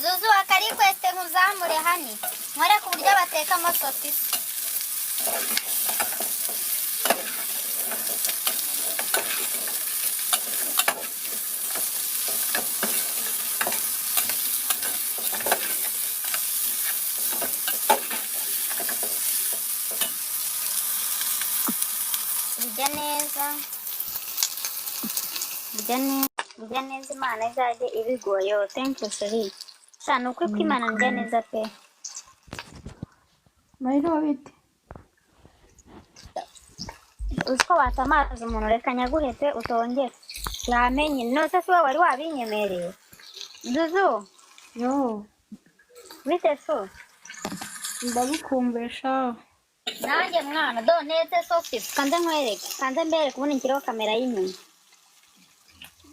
Zuzu akari kweste nkuzamure hani nkore ku buryo bateka amasosisi. Bijya neza Imana izajye ibigoye. Thank you Sheri. Sana ukuri kw'Imana njya neza pe. Mayiro bite? Uziko watamaza umuntu reka nyaguhete utongere. Yamenye nose si wowe wari wabinyemereye. Zuzu. Yo. Bite so? Ndagukumbesha. Nanjye mwana do neze sofisi kanze nkwereke. Kanze mbereke ubundi nshyiraho kamera y'inyuma.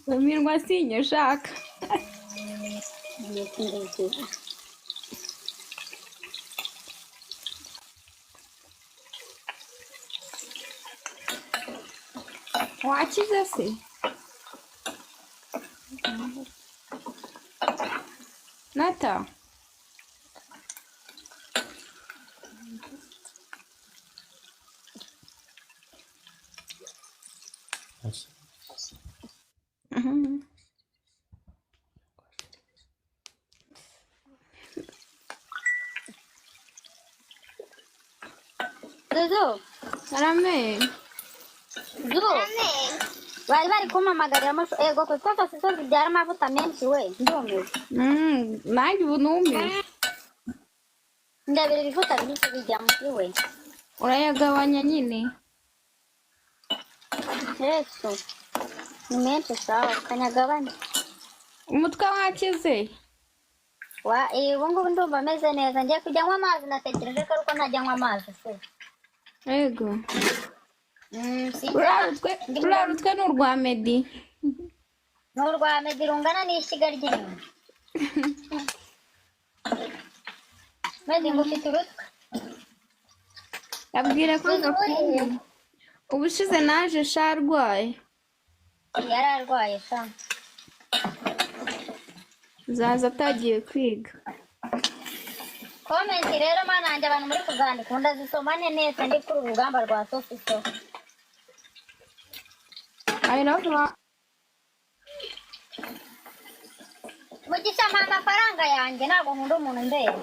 Umirwa sinyashaka. Wakize se? Nata. Zuzu. Arame. Zuzu. Bari kumpamagarira amasho ego ko sito zibyara amavuta menshi we ndumiwe. Nanjye ubu numiwe. Ndabira ibivuta byinshi bijya muri we. Urayagabanya nyine. Yesu. Ni menshi sawa kanyagabanya. Umutwe wakize. Ubu ngubu ndumva ameze neza ngiye kujya nywa amazi natekereje ko ariko ntajya nywa amazi se. Ego. Urarutwe n'urwa Medi. N'urwa Medi rungana n'ishyiga ry'inyuma. Medi ngo ufite urutwe. Yabwira ko gakumbuye. Ubushize naje sharwaye. Yararwaye sha. Zaza atagiye kwiga. Comment rero mana nanjye abantu muri kuzandika ndazisomane neza ndi kuri urugamba rwa Sofiso. I love you. Mugisha mpa amafaranga yanjye ntabwo nkunda umuntu mbere.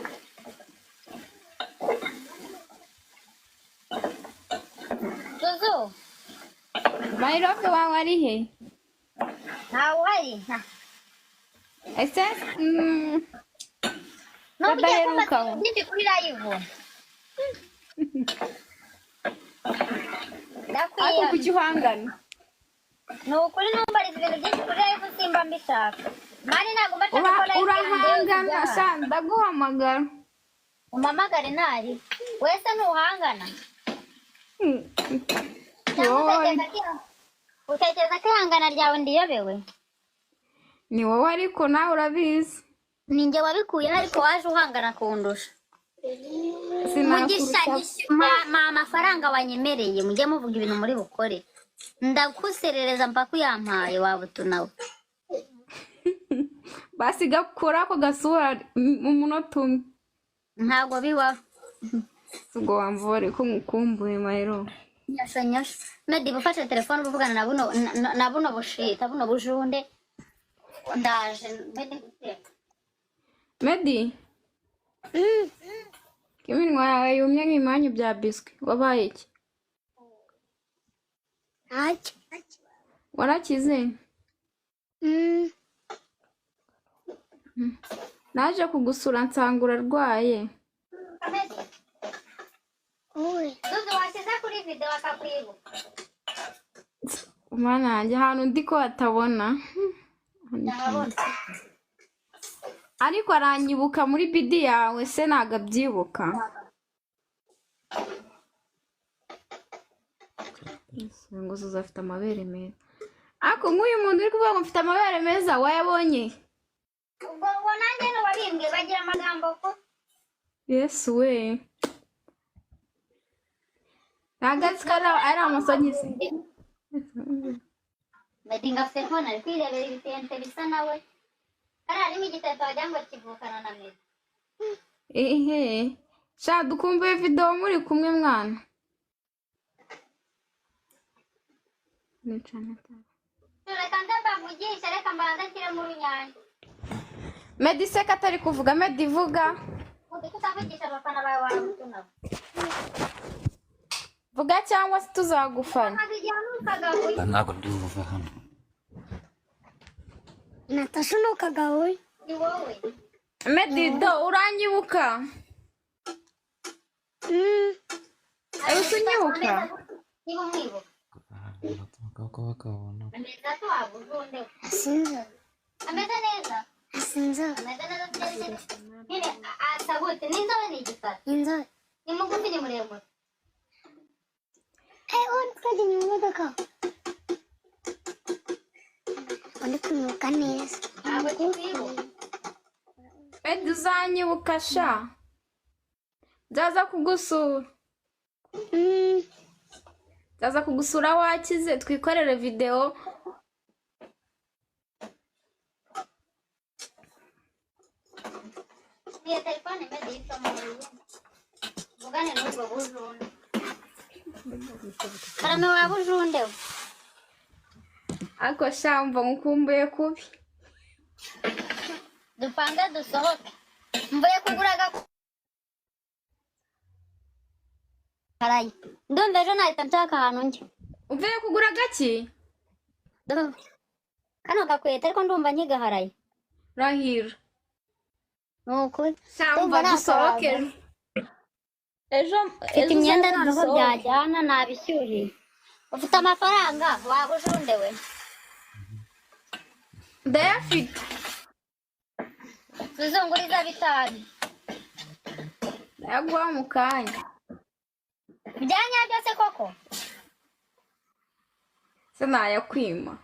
Zuzu. My love wawe ari he? Ntawe uhari. Ese Badaheruka ndi kuri live. Ako kugihangana. Nukuri numbariza ibintu byinshi kuri live simba mbishaka. Mari ntabwo mbashaka ko live urahangana sa ndaguhamagara. Umamagare ntari. Wese ntuhangana. Utekereza ko ihangana ryawe ndiyobewe? Ni wowe ariko nawe urabizi. Ninjye wabikuye ariko waje uhangana kundusha. Mugisha amafaranga wanyemereye mujye muvuga ibintu muri bukore. Ndakuserereza mpaka uyampaye wabutu nawe. Basi gakora ko gasura mu munota umwe. Ntabwo biwa. Ubwo wamvore ko ngukumbuye Mayiro. Nyashanyasha. Medi bufashe telefone buvugana na buno bushita buno bujunde. Ndaje Medi. Kiminwa yawe yumye nk'imanyu bya biswi. Wabaye iki? Ati. Warakize? Naje kugusura nsangura rwaye. Zuzu washyize kuri video akakwibuka. Umwana wanjye ahantu ndi ko atabona. Ariko aranyibuka muri bidi yawe se ntago abyibuka. Ngo zafite amabere meza. Ako nk'uyu muntu uri kuvuga ngo mfite amabere meza wayabonye? Ubwo nanjye n'ubabimbwe bagira amagambo ko. Yesu we. Nagatsika ari amasogisi. Meddy ngafite telefone ari kwirebera ibitente bisa nawe kariya harimo igitente wagira ngo kivukana na Meddy. Ehe. Sha dukumbuye video muri kumwe mwana. Nicana ta. Reka ndabavugisha reka mbanza nshyire mu runyanya. Meddy seka atari kuvuga Meddy vuga. Utavugisha abafana bawe waramutuna. Vuga cyangwa se tuzagufana. Ntabwo ndi buva hano. Natasha nukagawe. Ni wowe. Meddy do uranyibuka? Usunyibuka? Niba umwibuka. Uko bakabona. Ameza twaguzunde. Asinze. Ameza neza. Asinze. Ameza neza. Nyine asabute n'inzobe ni igitare. Inzobe. Ni mugufi ni muremure. On twajya mu modoka. Ndi kumwibuka neza. Ntabwo kikwibuka. Meddy uzanyibuka sha? Nzaza kugusura. Nzaza kugusura wakize twikorere video. Iyo telefone Meddy yitwa Vugane n'ubwo bujunde. Karame wa bujunde. Ako sha mva ngukumbuye kubi. Dupange dusohoke. Mvuye kugura harayi. Ndumva ejo nahita nshaka ahantu njya. Uvuye kugura gaki? Kano gakwete ariko ndumva nkigaharaye. Rahira. Nuko Samba dusohoke. Ejo imyenda noneho byajyana nabishyuhiye. Ufite amafaranga wabujunde we. Ndayafite. Tuzunguriza bitanu. Ndayaguha mu kanya. Byanya byose koko. Sinayakwima.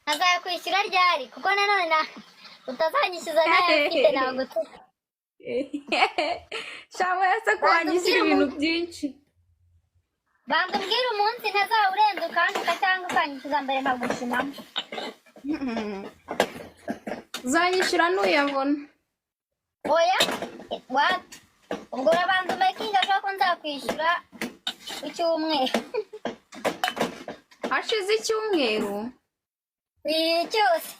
Azayakwishyura ryari kuko nanone utazanyishyuza nayo mfite nagutuka. Shama yase kwanyishyura ibintu byinshi. Bambwira umunsi ntazawurenza ukanduka cyangwa ukanyishyuza mbere nkagushimamo. Uzanyishyura nuyabona. Oya wapi ubwo urabanza umakinga ko nzakwishyura icyumweru. Hashize icyumweru. Cyose.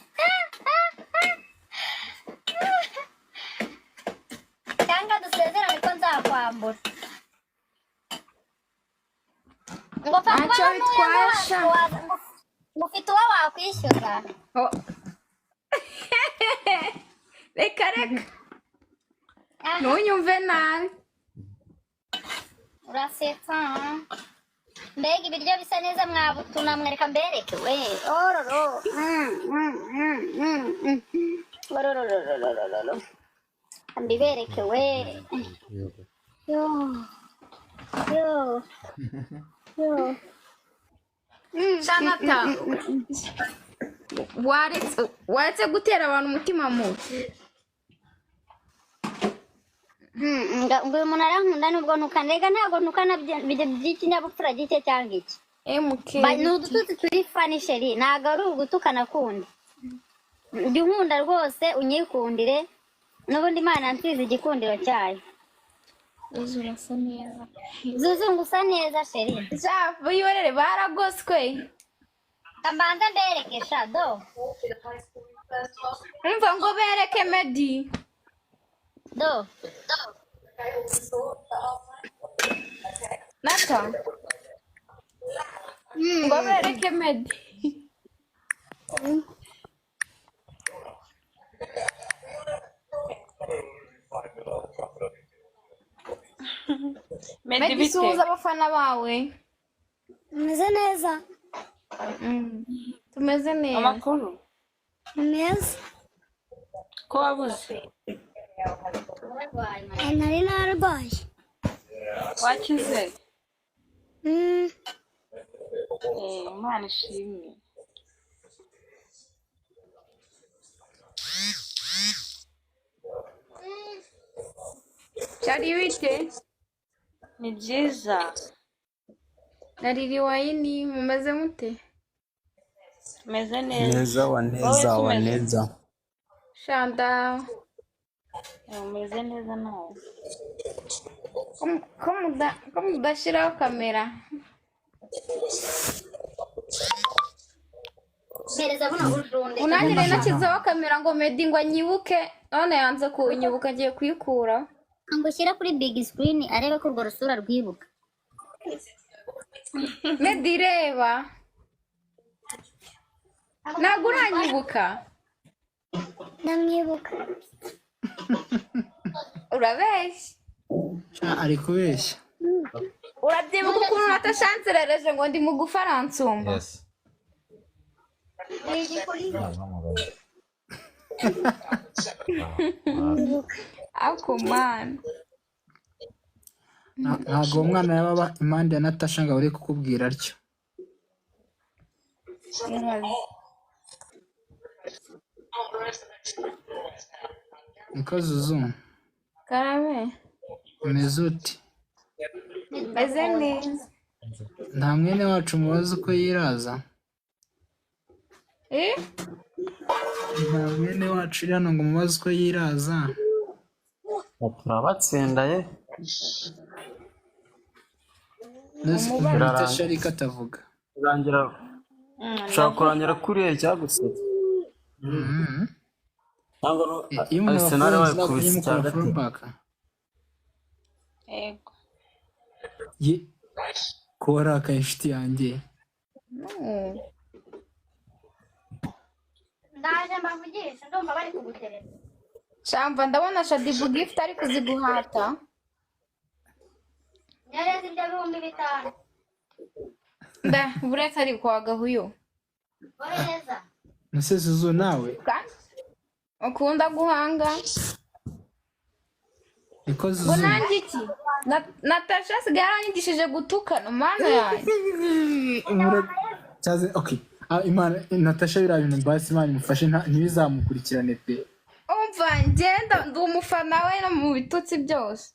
Cyangwa dusezerane ko nzakwambura. Ngo Ntacyo bitwaye sha. Mufite uwo wakwishyuza. Reka reka. Ntunyumve nabi. Urasetsa. Mbega ibiryo bisa neza mwabutuna mwereka mbereke we. Ororo. Ororo. Mbibereke we. Yo. Shanata. Waretse gutera abantu umutima mubi. Ngo umuntu arankunda nubwo nukandega ntabwo nukana by'ikinyabupfura gike cyangwa iki. MK. Ni udututsi turi fani sheri ntabwo ari ugutukana kundi. Jya unkunda rwose unyikundire n'ubundi Imana nsize igikundiro cyayo. Zuzu urasa neza. Zuzu ngusa neza sheri. Javu yiwerere baragoswe. Kambanza mbereke shado. Umva ngo bereke Meddy. Do. Nata. Ngo bereke Meddy. Meddy suhuza abafana bawe. Umeze neza. Tumeze neza. Amakuru Neza. ko wabuze Nari narwaye. wakize Imana ishimwe. Cyari bite? Ni byiza. na Lili Wayini mumeze mute? Meze neza. Neza waneza waneza. Shanda Umeze neza nawe. ko mudashiraho kamera. Mpereza buno ujunde. Unanjye rero nakizaho kamera ngo Meddy ngo anyibuke none yanze kunyibuka agiye kuyikura. Ngo shyira kuri big screen arebe ko urwo rusura rwibuka. Meddy reba ntabwo uranyibuka. Ndamwibuka. Urabeshya Ari kubeshya. urabyibuka ukuntu natashanserereje ngo ndi mu Gufaransumba. Yes. Ako man Ntabwo umwana yaba impande ya Natasha ngo uri kukubwira atyo. Niko Zuzu. karame Umeze uti? meze neza. Nta mwene wacu mubaza uko yiraza. Nta mwene wacu uri hano ngo mubaze uko yiraza. Turabatsindaye. Natasha ariko atavuga. Kurangira. Ushaka kurangira kuriya cyagusetse. Iyo umuntu Arsenal wafunze bakubise nakujya cyagati. fullback. Yego. Ye kora ka inshuti yanjye. Ndaje mbavugisha ndumva bari kuguterera. Shamba ndabona Shadibu gift ari kuziguhata. Nyareza ibyo 5,000. Nda buretse ari kwa gahuyo. Ohereza. Nase Zuzu nawe. Ukunda guhanga. Niko Zuzu. Bunangi iki? Natasha sigaranyigishije gutukana mana yanjye. Cyaze okay. Imana Natasha bira bintu basi Imana imufashe ntibizamukurikirane pe. Umva ngenda ndi umufana we no mu bitutsi byose.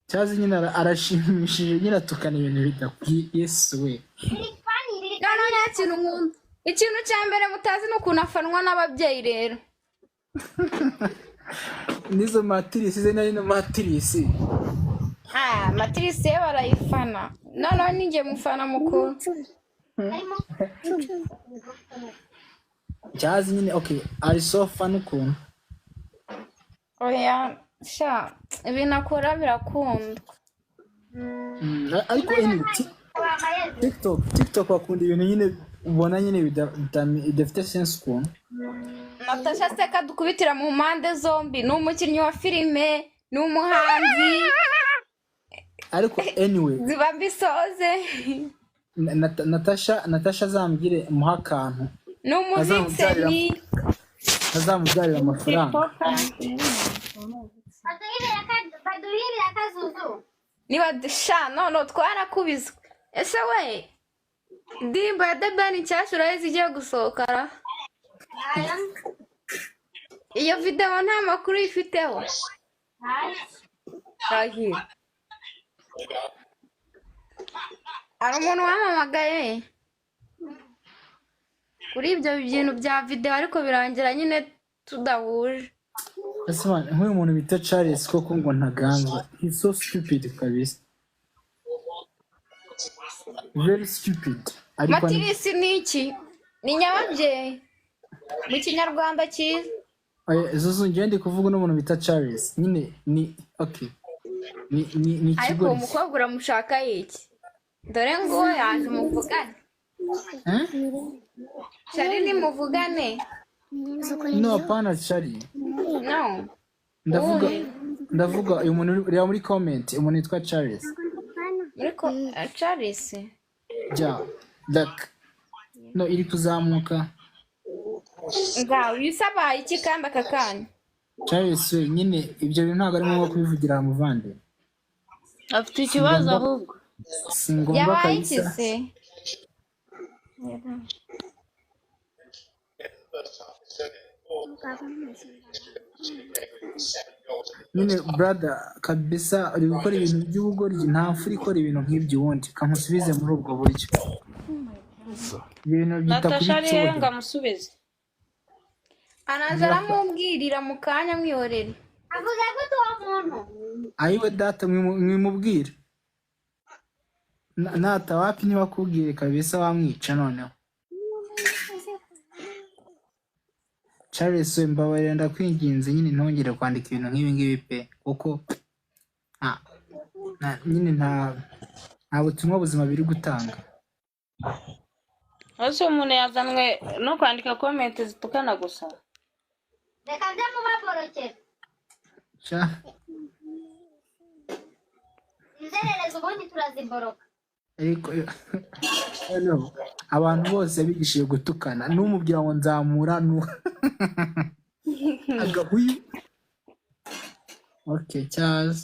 Cyaze nyine arashimishije nyine atukana ibintu bidakwiye. Yesu we. None nta kintu nkunda. Ikintu cya mbere mutazi n'ukuntu afanwa n'ababyeyi rero. Nizo matirisi ze nari no matirisi. Matirisi ye barayifana. None ninjye mufana mukuru. Cyaze nyine okay ari so fun ukuntu. Oya sha ibintu akora birakunda. Ariko TikTok bakunda ibintu nyine ubona nyine bidafite sense ukuntu. Natasha seka dukubitira mu mpande zombi ni umukinnyi wa filime ni umuhanzi Ariko anyway ziba mbisoze Natasha azambwire muha akantu ni umuzitseni azamubyarira amafaranga. Baduhirira akazuzu. niba dusha none twarakubizwe. Ese we indirimbo ya The Ben nshyashya urayizi igiye gusohokara? Iyo video nta makuru ifiteho. Rahira hari umuntu wamamagaye kuri ibyo bintu bya video ariko birangira nyine tudahuje. Ese nk'uyu muntu bita Charles koko ngo ntaganzwa. He's so stupid kabisa. Very stupid. Matirisi ni iki? Ni nyababyeyi mu kinyarwanda cyiza. Zuzu njye ndi kuvuga n'umuntu bita Charles nyine ni okay ni ariko kigo umukobwa uramushaka iki? Dore ngo yaje muvugane. Shari ni muvugane. No hapana Charlie. No. Ndavuga uyu muntu uri muri comment umuntu yitwa Charles. Ariko Charles Ja no iri kuzamuka. Ngaho yisaba iki kandi akakanya. Charles nyine ibyo bintu ntabwo arimo kubivugira muvande. Afite ikibazo ahubwo. Singomba kabisa. nyine brother kabisa uri gukora ibintu by'ubugoryi nta mfura ikora ibintu nk'ibyo ubundi kamusubize muri ubwo buryo ibintu byita kuri Natasha ari hehe ngo cyodo amusubize? Anaza aramubwirira mu kanya mwihorere. avuga ko tuwa muntu ayiwe data mwimubwire nata wapi ntibakubwire kabisa wamwica noneho Charles mbabarira ndakwinginze nyine ntongere kwandika ibintu nk'ibi ngibi pe kuko nyine nta butumwa buzima biri gutanga Ese umuntu yazanwe no kwandika comment zitukana gusa. reka njye mu baborokera sha inzererezi ubundi turaziboroka ariko noneho abantu bose bigishije gutukana n'umubwira ngo nzamura agahuyu okay Charles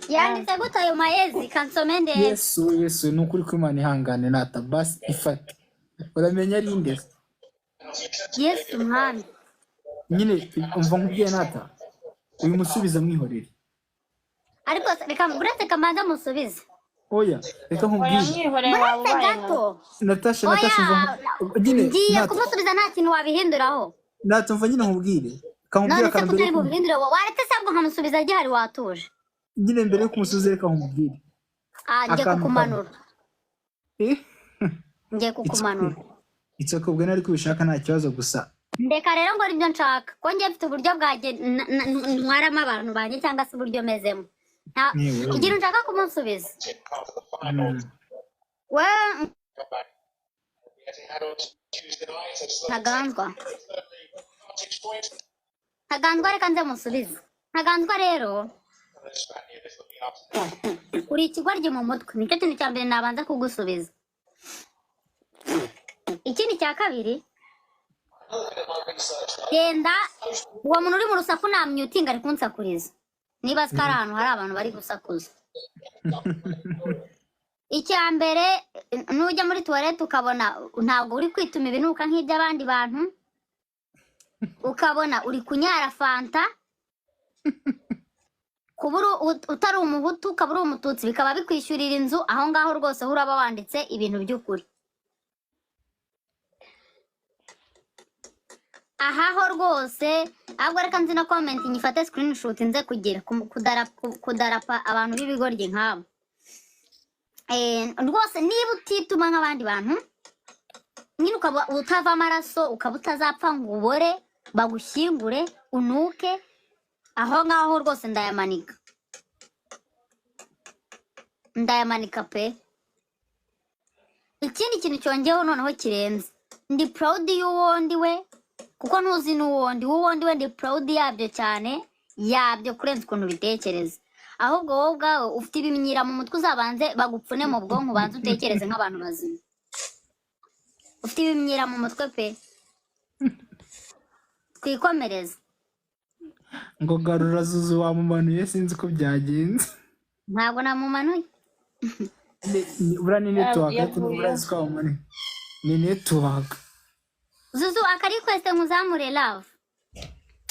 yanditse gute ayo mayezi kansome ndetse Yesu nukuri ko Imana ihangane nata basi ifate uramenya ari inde Yesu mwana nyine umva nkubwiye nata uyu musubiza mwihorere ariko reka buretse kamanza musubize oya reka nkubwiye Mwihoreye waba buretse ubaye gato Natasha nyine ngiye kumusubiza nta kintu wabihinduraho nata mva nyine nkubwire none se akambere kutari bubihindure waretse sabwo nkamusubiza gihari watuje nyine mbere yo kumusubiza reka nkubwire ngiye kukumanura ngiye kukumanura itsoko ubwo nari kubishaka nta kibazo gusa ndeka rero ngo nibyo nshaka ko ngiye mfite uburyo bwanjye ntwaramo abantu banjye cyangwa se uburyo mezemo ikintu nshaka kumusubiza we ntaganzwa reka nze musubize ntaganzwa rero uri ikigoryi mu mutwe nicyo kintu cya mbere nabanza kugusubiza ikindi cya kabiri genda uwo muntu uri mu rusaku namyutinga ari kunsakuriza niba ko ari ahantu hari abantu bari gusakuza icya mbere nujya muri tuwarete ukabona ntabwo uri kwituma ibinuka nk'iby'abandi bantu ukabona uri kunyara fanta kuba utari umuhutu ukaba uri umututsi bikaba bikwishyurira inzu aho ngaho rwose uraba wanditse ibintu by'ukuri ahaho rwose ahubwo reka nzi na comment nyifate screenshot nze kugira kudarapa abantu b'ibigoryi nk'abo rwose niba utituma nk'abandi bantu nyine ukaba utava amaraso ukaba utazapfa ngo ubore bagushyingure unuke aho ngaho rwose ndayamanika pe ikindi kintu cyongeyeho noneho kirenze ndi proud y'uwo ndi we kuko ntuzi n'uwondi we ndi proud yabyo cyane yabyo kurenza ukuntu bitekereza ahubwo wowe ubwawe ufite ibimenyira mu mutwe uzabanze bagupfune mu bwonko ubanze utekereze nk'abantu bazima ufite ibimenyira mu mutwe pe twikomereze ngo garura zuzu wamumanuye sinzi ko byagenze ntabwo namumanuye buriya ni network urazi ko wamumanuye ni network zuzu akari kwese nkuzamure love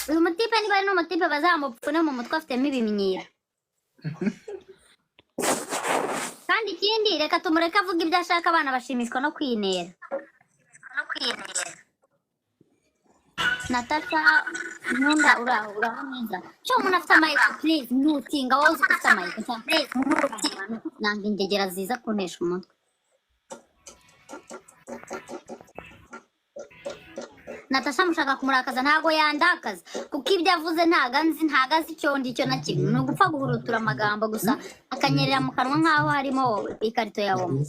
uyu mutipe niba ari n'umutipe bazamupfune mu mutwe afitemo ibimenyira kandi ikindi reka tumureke avuga ibyo ashaka abana bashimishwa no kwinera Natasha nkunda uraho neza cyo umuntu afite amayiko please ntutinga wowe uzi ko ufite amayiko please nanga ingegera ziza kunesha umutwe Natasha mushaka kumurakaza ntago yandakaza kuko ibyo avuze ntago azi icyo ndicyo na kimwe ni ugupfa guhurutura amagambo gusa akanyerera mu kanwa nk'aho harimo ikarito ya wowe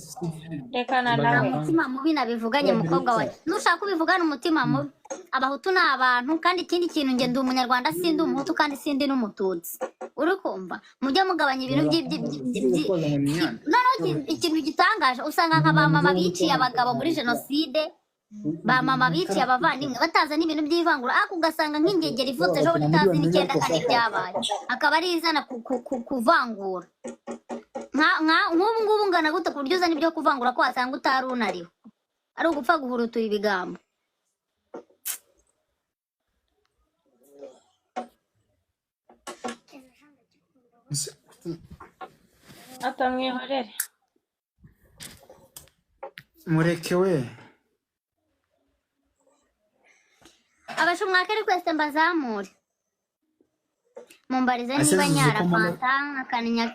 Rekana nawe. umutima mubi nabivuganye mukobwa wawe nushaka ubivugana umutima mubi abahutu ni abantu kandi ikindi kintu nge ndi umunyarwanda sindi umuhutu kandi sindi n'umututsi uri kumva mujye mugabanya ibintu noneho ikintu gitangaje usanga nka ba mama biciye abagabo muri jenoside ba mama biciye abavandimwe bataza n'ibintu by'ivangura ariko ugasanga nk'ingegera ivutse ejo bundi itazi n'icyenda kane byabaye akaba ari izana kuvangura nk'ubu ngubu ungana gute ku buryo uzana ibyo kuvangura ko wasanga utari unariho ari ugupfa guhurutura ibigambo. atamwihorere. mureke we. Abashumwake request mbazamure. Mumbarize niba Asazize nyara ko mama- fanta akaninya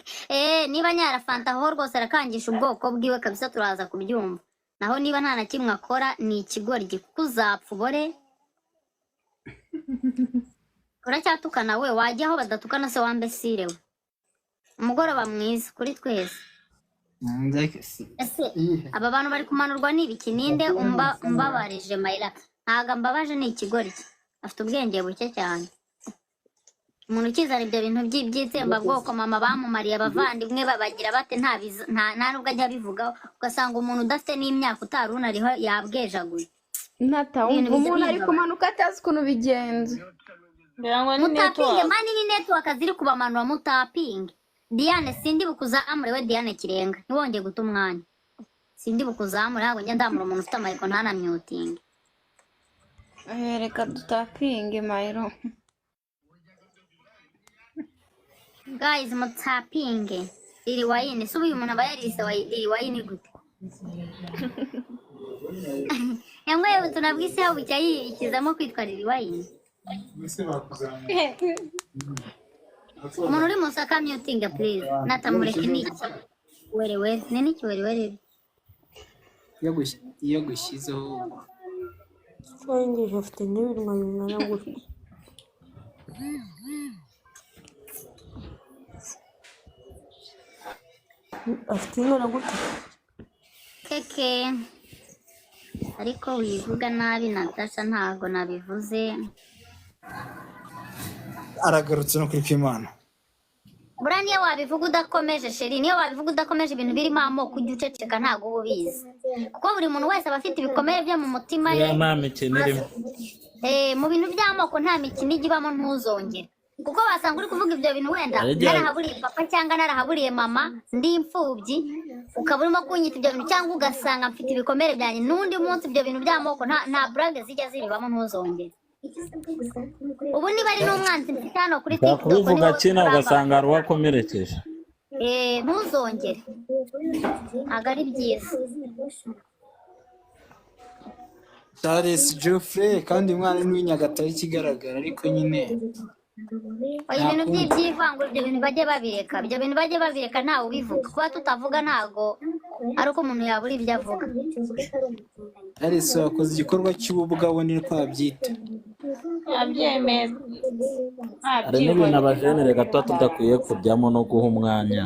niba nyara fanta ho rwose arakangisha ubwoko bwiwe kabisa turaza kubyumva. Naho niba nta na kimwe akora ni ikigori gikuzapfa ubore. Uracyatukana we wajya aho badatukana se wambesire we. Umugoroba mwiza kuri twese. Ese aba bantu bari kumanurwa n'ibiki ninde umbabarije Mayira? Ntago mbabaje ni ikigori cye. Afite ubwenge buke cyane. Umuntu ukizana ibyo bintu by'itsembabwoko mama bamumariye abavandimwe babagira bate nta nubwo ajya abivugaho, ugasanga umuntu udafite n'imyaka utaruna ariho yabwejaguye. Nata Ibintu umuntu bijya ari bibabaza. kumanuka atazi ukuntu bigenza. Ngira ngo ni Mutapinge network. mani ni network ziri kubamanura mutapinge. Diane sindi bukuzamure we Diane Kirenga ntiwongeye guta umwanya. Sindi bukuzamure ntabwo njya ndamura umuntu ufite amayiko ntana muting. Reka tutapinge Mayiro. Guys mutapinge. Iri wayine subu uyu muntu aba yarise iri wayine gute? Yamwe tunabwise aho bucya yikizamo kwitwa iri wayine. Umuntu uri musaka muting please. Natamureke niki. Were niki were. iyo gushyizeho Twarengeje afite n'ibirwa bingana gutya. Afite ingana gutya. Keke. Ariko wivuga nabi Natasha ntago nabivuze. aragarutse no kuri Kimana. Buriya niyo wabivuga udakomeje sheri, niyo wabivuga udakomeje ibintu birimo amoko ujya uceceka ntago uba ubizi. Kuko buri muntu wese aba afite ibikomere byo mu mutima ye. nta mikino irimo. Mu bintu by'amoko nta mikino ijya ibamo ntuzongere. Kuko wasanga uri kuvuga ibyo bintu wenda Arajya- narahaburiye papa cyangwa narahaburiye mama ndi imfubyi, ukaba urimo kunyita ibyo bintu cyangwa ugasanga mfite ibikomere byanjye n'undi munsi ibyo bintu by'amoko nta brage zijya ziribamo ntuzongere. Ubu niba ari n'umwanzi mfite hano kuri TikTok kubivuga niwe kina turabana. ugasanga hari uwakomerekeje. Ntuzongere ntabwo ari byiza. Charles Geoffrey kandi umwana ni w'Inyagatare ikigaragara ariko nyine Ibintu by'ivangura ibyo bintu bajye babireka, ibyo bintu bajye babireka ntawe ubivuga. Kuba tutavuga ntago ari uko umuntu yabura ibyo avuga. Charles wakoze igikorwa cy'ubugabo ni ko babyita. Abyemera. Hari n'ibintu abajene reka tuba tudakwiye kujyamo no guha umwanya.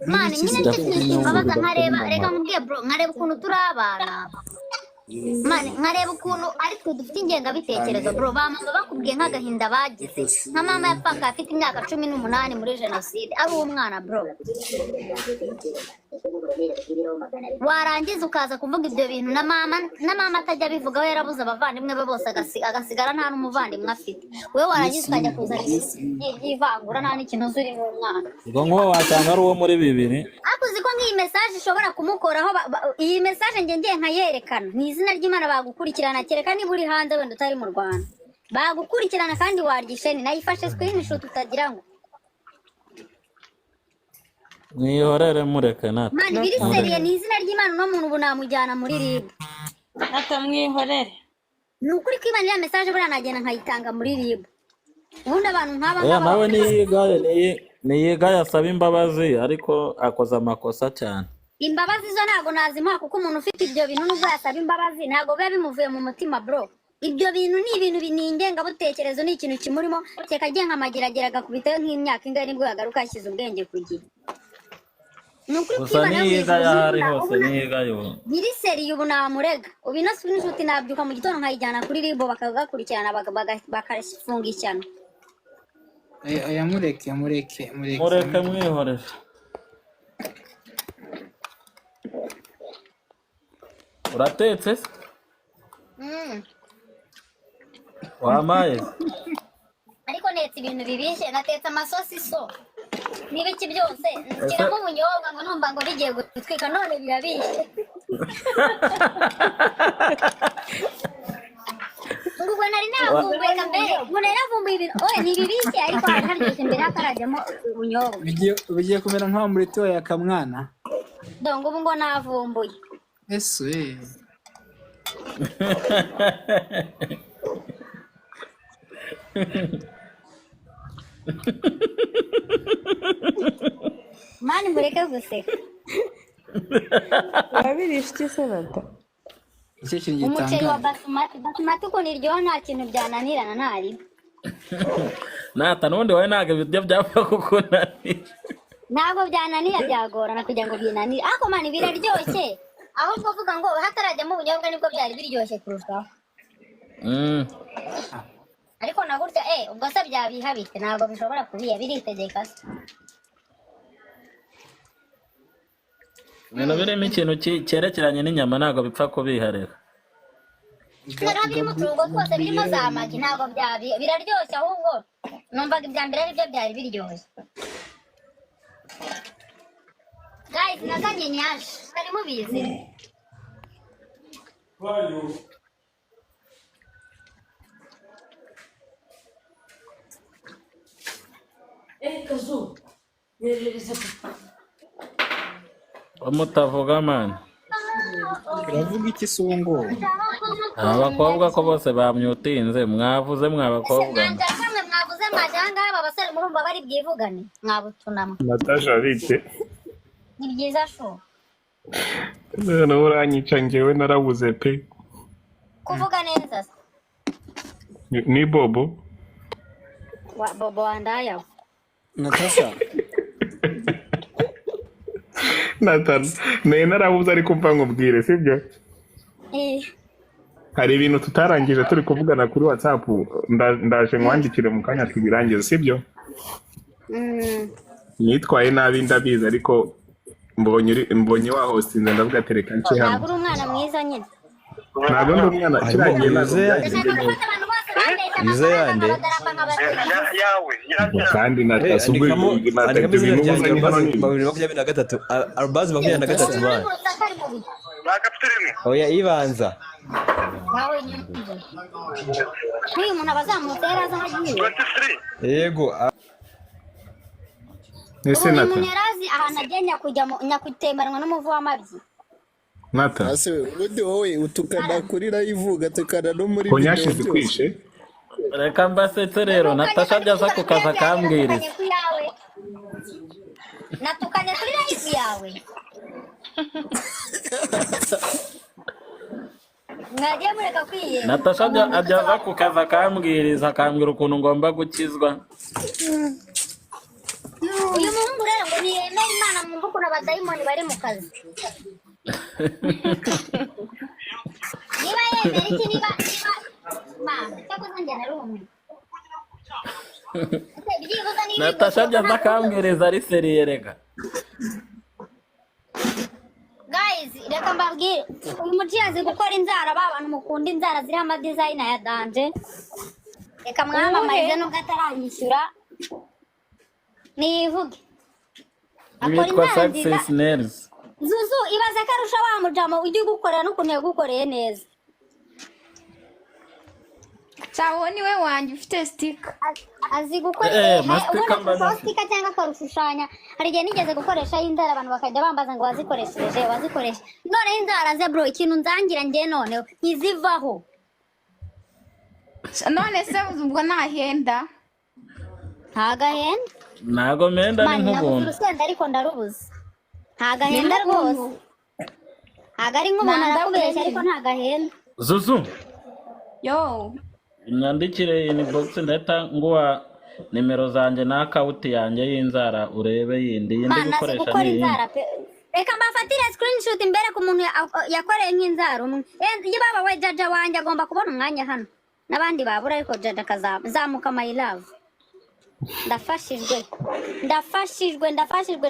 Mwana nyine Ndakubwira n'ikindi mbabaza ngo nkareba udakunda reka mama. nkubwiye bro nkareba ukuntu turi abana. Mane nkareba ukuntu ari twe dufite ingengabitekerezo bro, bamama bakubwiye nk'agahinda bagize nka mama yapfaka afite imyaka 18 muri jenoside ari umwana bro. Warangiza ukaza kuvuga ibyo bintu na mama atajya abivugaho yarabuze abavandimwe be bose agasigara nta n'umuvandimwe afite. Wewe warangiza ukajya kuzana iby'ivangura nta n'ikintu uzuri n'umwana. Ubwo nk'uwo wasanga ari uwo muri bibiri. Ariko uzi ko nk'iyi message ishobora kumukoraho iyi message ngiye nkayerekana ni izina ry'Imana bagukurikirana kereka niba uri hanze wenda utari mu Rwanda bagukurikirana kandi waryishe ni nayifashe screenshot utagira ngo Mwihorere mureke Nata. mani biri seriye ni izina ry'Imana no muntu ubu namujyana muri RIB. Atamwihorere. Ni ukuri ko Imana ya message buriya nagenda nkayitanga muri RIB. Ubundi abantu nk'aba Nawe niyiga yasaba imbabazi ariko akoze amakosa cyane. imbabazi zo ntago nazimuha kuko umuntu ufite ibyo bintu nubwo yasaba imbabazi ntago biba bimuvuye mu mutima bro. Ibyo bintu ni ibintu biningengabutekerezo ni ikintu kimurimo cyeka agiye nk'amageragere agakubitayo nk'imyaka ingahe nibwo yagaruka yashyize ubwenge ku gihe. Ni ukuri Gusa kwibana niyiga yari hose niyiga yo. nyiri seriye ubu namurega ubu ino screenshot nabyuka mu gitondo nkayijyana kuri RIB bakagakurikirana bakafunga ishyano. Mureke Mureke mwihorere. Uratetse? Wamaye? Ariko netse ibintu bibishe natetse amasosi so n'ibiki byose nshyiramo ubunyobwa ngo numva ngo bigiye gutwika none birabishe. ubwo nari navumbuye kambere ngo nari navumbuye ibintu oya ni bibisi ariko haryoshye mbere hakarajyamo ubunyobwa bigiye kumera nka mureti wa yakamwana dongo ubu ngo navumbuye ese mani mureke guseka Urabirisha iki se Nata? icyo kintu umuceri wa gitangaje basmati ukuntu iryoha nta kintu byananirana ntari Nata n'ubundi wowe ntabwo ibiryo byapfa kukunanira. ntabwo byananira byagorana kugira ngo binanire ariko mani biraryoshye ahubwo uvuga ngo hatarajyamo ubunyobwa nibwo byari biryoshye kurushaho ariko na gutya ubwo se byabihabite ntabwo bishobora kubiya biritegeka se Ibintu birimo ikintu cyerekeranye n'inyama ntabwo bipfa kubiharira. rero birimo uturungo twose birimo za magi ntabwo biraryoshye ahubwo numvaga ibya mbere aribyo byari biryoshye guys nazanye nyaje kari mubizi Mutavuga mani. uravuga iki se ubu ngubu Abakobwa ko bose bamyutinze mwavuze mwabakobwa. kamwe mwavuze majanga aba basore murumva bari bwivugane mwabutunamwe Natasha bite ni byiza sho noneho uranyica njyewe narabuze pe kuvuga neza se ni Bobo wa bobo wandaya Natasha Nathan naye narabuze ariko mva nkubwire sibyo hari ibintu tutarangije turi kuvugana kuri WhatsApp ndaje nkwandikire mu kanya tubirangize sibyo nitwaye nabi ndabizi ariko mbonye wahostinze ndavuga tereka nce hano ntabwo uri umwana mwiza nyine ntabwo ndi umwana kiragiye Iza yande kandi natasubuye andikamo izina ryanjye Arbazi 23 man oya ibanza nawe nyine n'uyu muntu abazamutse yari azi aho agiye yego ese uyu Nathan muntu yari azi ahantu agiye nyakutembanwa n'umuvu w'amabyi Nathan ase ubundi wowe utukana kuri live ugatukana no muri ko nyashize kwishe Reka mbasetse rero Natasha byaza ku kaza kambwiriza. natukanye kuri live yawe mwagiye mureka kwiyema Natasha byaza ku kaza kambwiriza akambwira ukuntu ngomba gukizwa. uyu muhungu rero ngo niyemere imana mwumva ukuntu abadayimoni bari mu kazi niba yemera iki niba cyakoze njye narumwe Natasha byaza akambwiriza ari seriye reka. guys reka mbabwire uyu muci azi gukora inzara ba bantu mukunda inzara ziriho amadizayina ya danje reka mwamamarize nubwo ataranyishyura nivuge akora Yitwa inzara nziza Success Nails. zuzu ibaze ko arusha wa mujama ujya gukorera n'ukuntu yagukoreye neza Cyawo niwe wanjye ufite sticker. azi gukora mastika mbana. stika cyangwa akarushushanya hari igihe nigeze gukoresha y'inzara abantu bakajya bambaza ngo wazikoresheje noneho inzara ze bro ikintu nzangira njye noneho ntizivaho None se ubwo ntahenda. ntagahenda Ntago menda ni mani nabuze nk'ubuntu. urusenda ariko ndarubuze ntagahenda rwose ntago ari nk'umuntu arakubeshya ariko ntagahenda Zuzu Yo. nyandikire inbox ndahita nguha nimero zanjye na account yanjye y'inzara urebe yindi mana azi gukoresha gukora ni inzara pe reka mbafatire screenshot imbere ku muntu yakoreye nk'inzara umwe iyo baba we jaja wanjye agomba kubona umwanya hano n'abandi babura ariko jaja kazamuka my love ndafashijwe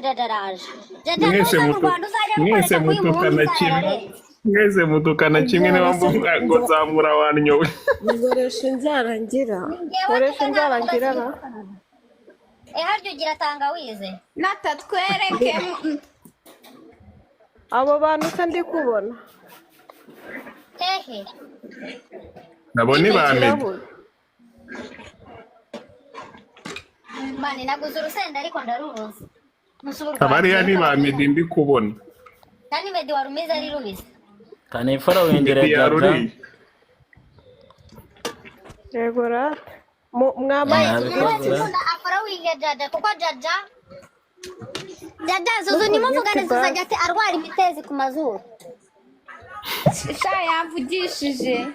jaja raje jaja mwese nuza mu Rwanda uzajya gukoresha kuri uyu muhungu mwese mutukana kimwe niba mvuga ngo nzamura wanyowe Nkoresha inzara ngira. Nkoresha inzara ngira na. harya ugira tangawize Nata twereke abo bantu se ndi kubona hehe nabo ni ba Meddy. ikirahure mani naguze urusenda ariko ndarubuze musubura Abariya ni ba Meddy ndi kubona. kandi Meddy warumize ari rubise kanifara wengere Meddy jaja yaruriye. yego rata mwamaye Ukunda afara winge jaja kuko jaja Zuzu nimuvugane Zuzu ati arwara imitezi ku mazuru sha yamvugishije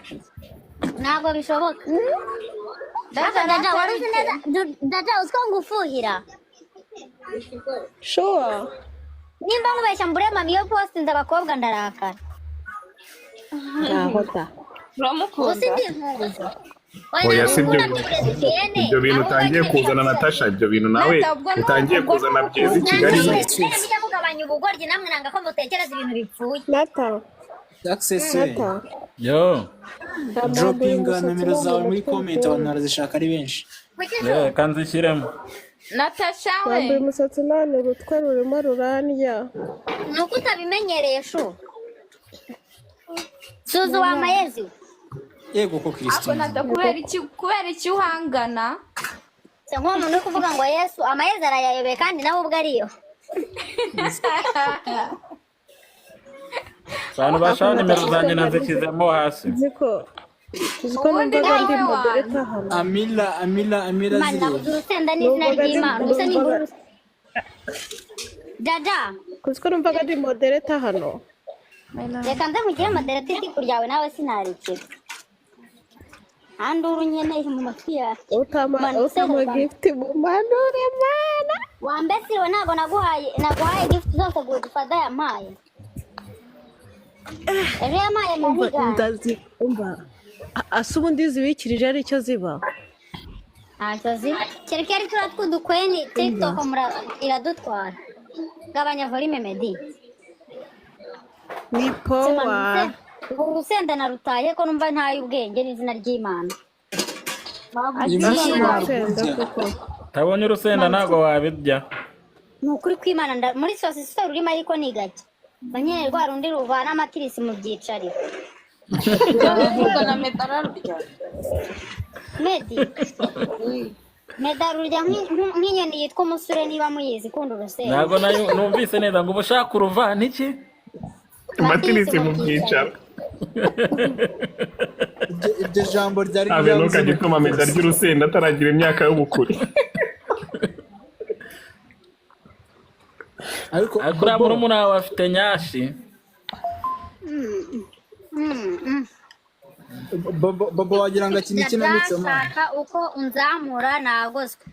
ntabwo bishoboka Jaja waruzi neza Jaja uziko ngufuhira sure nimba nkubeshya mbure mami yo post nza abakobwa ndarakara ngaho da uramukunda usindi nkubuza Oya sibyo. Ibyo bintu utangiye kuzana Natasha, ibyo bintu nawe utangiye kuzana Byiza i Kigali. bijya mugabanya ubugoryi namwe nanga ko mutekereza ibintu bipfuye nata access nata yo dropping nomero zawe muri comment abantu barazishaka ari benshi reka nzishyiremo Natasha wambaye we umusatsi none urutwe rurimo rurandya nuko utabimenyereye shu Zuzu wa mayezi yego ko ako Christine nata kubera iki uhangana se nk'umuntu uri kuvuga ngo Yesu amayezi arayayobeye kandi nawe ubwo ariyo abantu bashaka nimero zanjye nazishyizemo hasi ziko numvaga ndi modereta hano Amila Mana ziri nabuze urusenda n'izina ry'Imana ubusa n'inkuru Jaja kuziko numvaga ndi modereta hano reka nze nkugire amadereti itiku ryawe nawe sinarikira anduru nkeneye mu matwi yawe utama gift mu manure mana wambesiriwe ntabwo naguhaye gift zose Godfather yampaye ejo yampaye manigani ndazumva asa ubundi zibikirije ari cyo ziba ntacyo ziba kereka ari turiya tw'udukweni TikTok iradutwara gabanya volume Meddy ni powa urusenda narutaye ko numva ntaye ubwenge n'izina ry'Imana tabonye urusenda ntabwo wabirya ni ukuri kw'Imana muri sosisi rurimo ariko ni gake banyene rwa rundi ruvana amatirisi mu byicariro na medararya Meddy medarurya nk'inyoni yitwa umusure niba muyizi ikunda urusenda ntabwo nayo numvise neza ngo ubushaka uruvana iki Matirisi mu byicaro. iryo jambo ryari Abe nuka gituma Meddy arya urusenda ataragira imyaka y'ubukure. ariko kuriya murumuna wawe afite nyashi Bobo wagira ngo akina ikinamico ndashaka uko unzamura nagozwe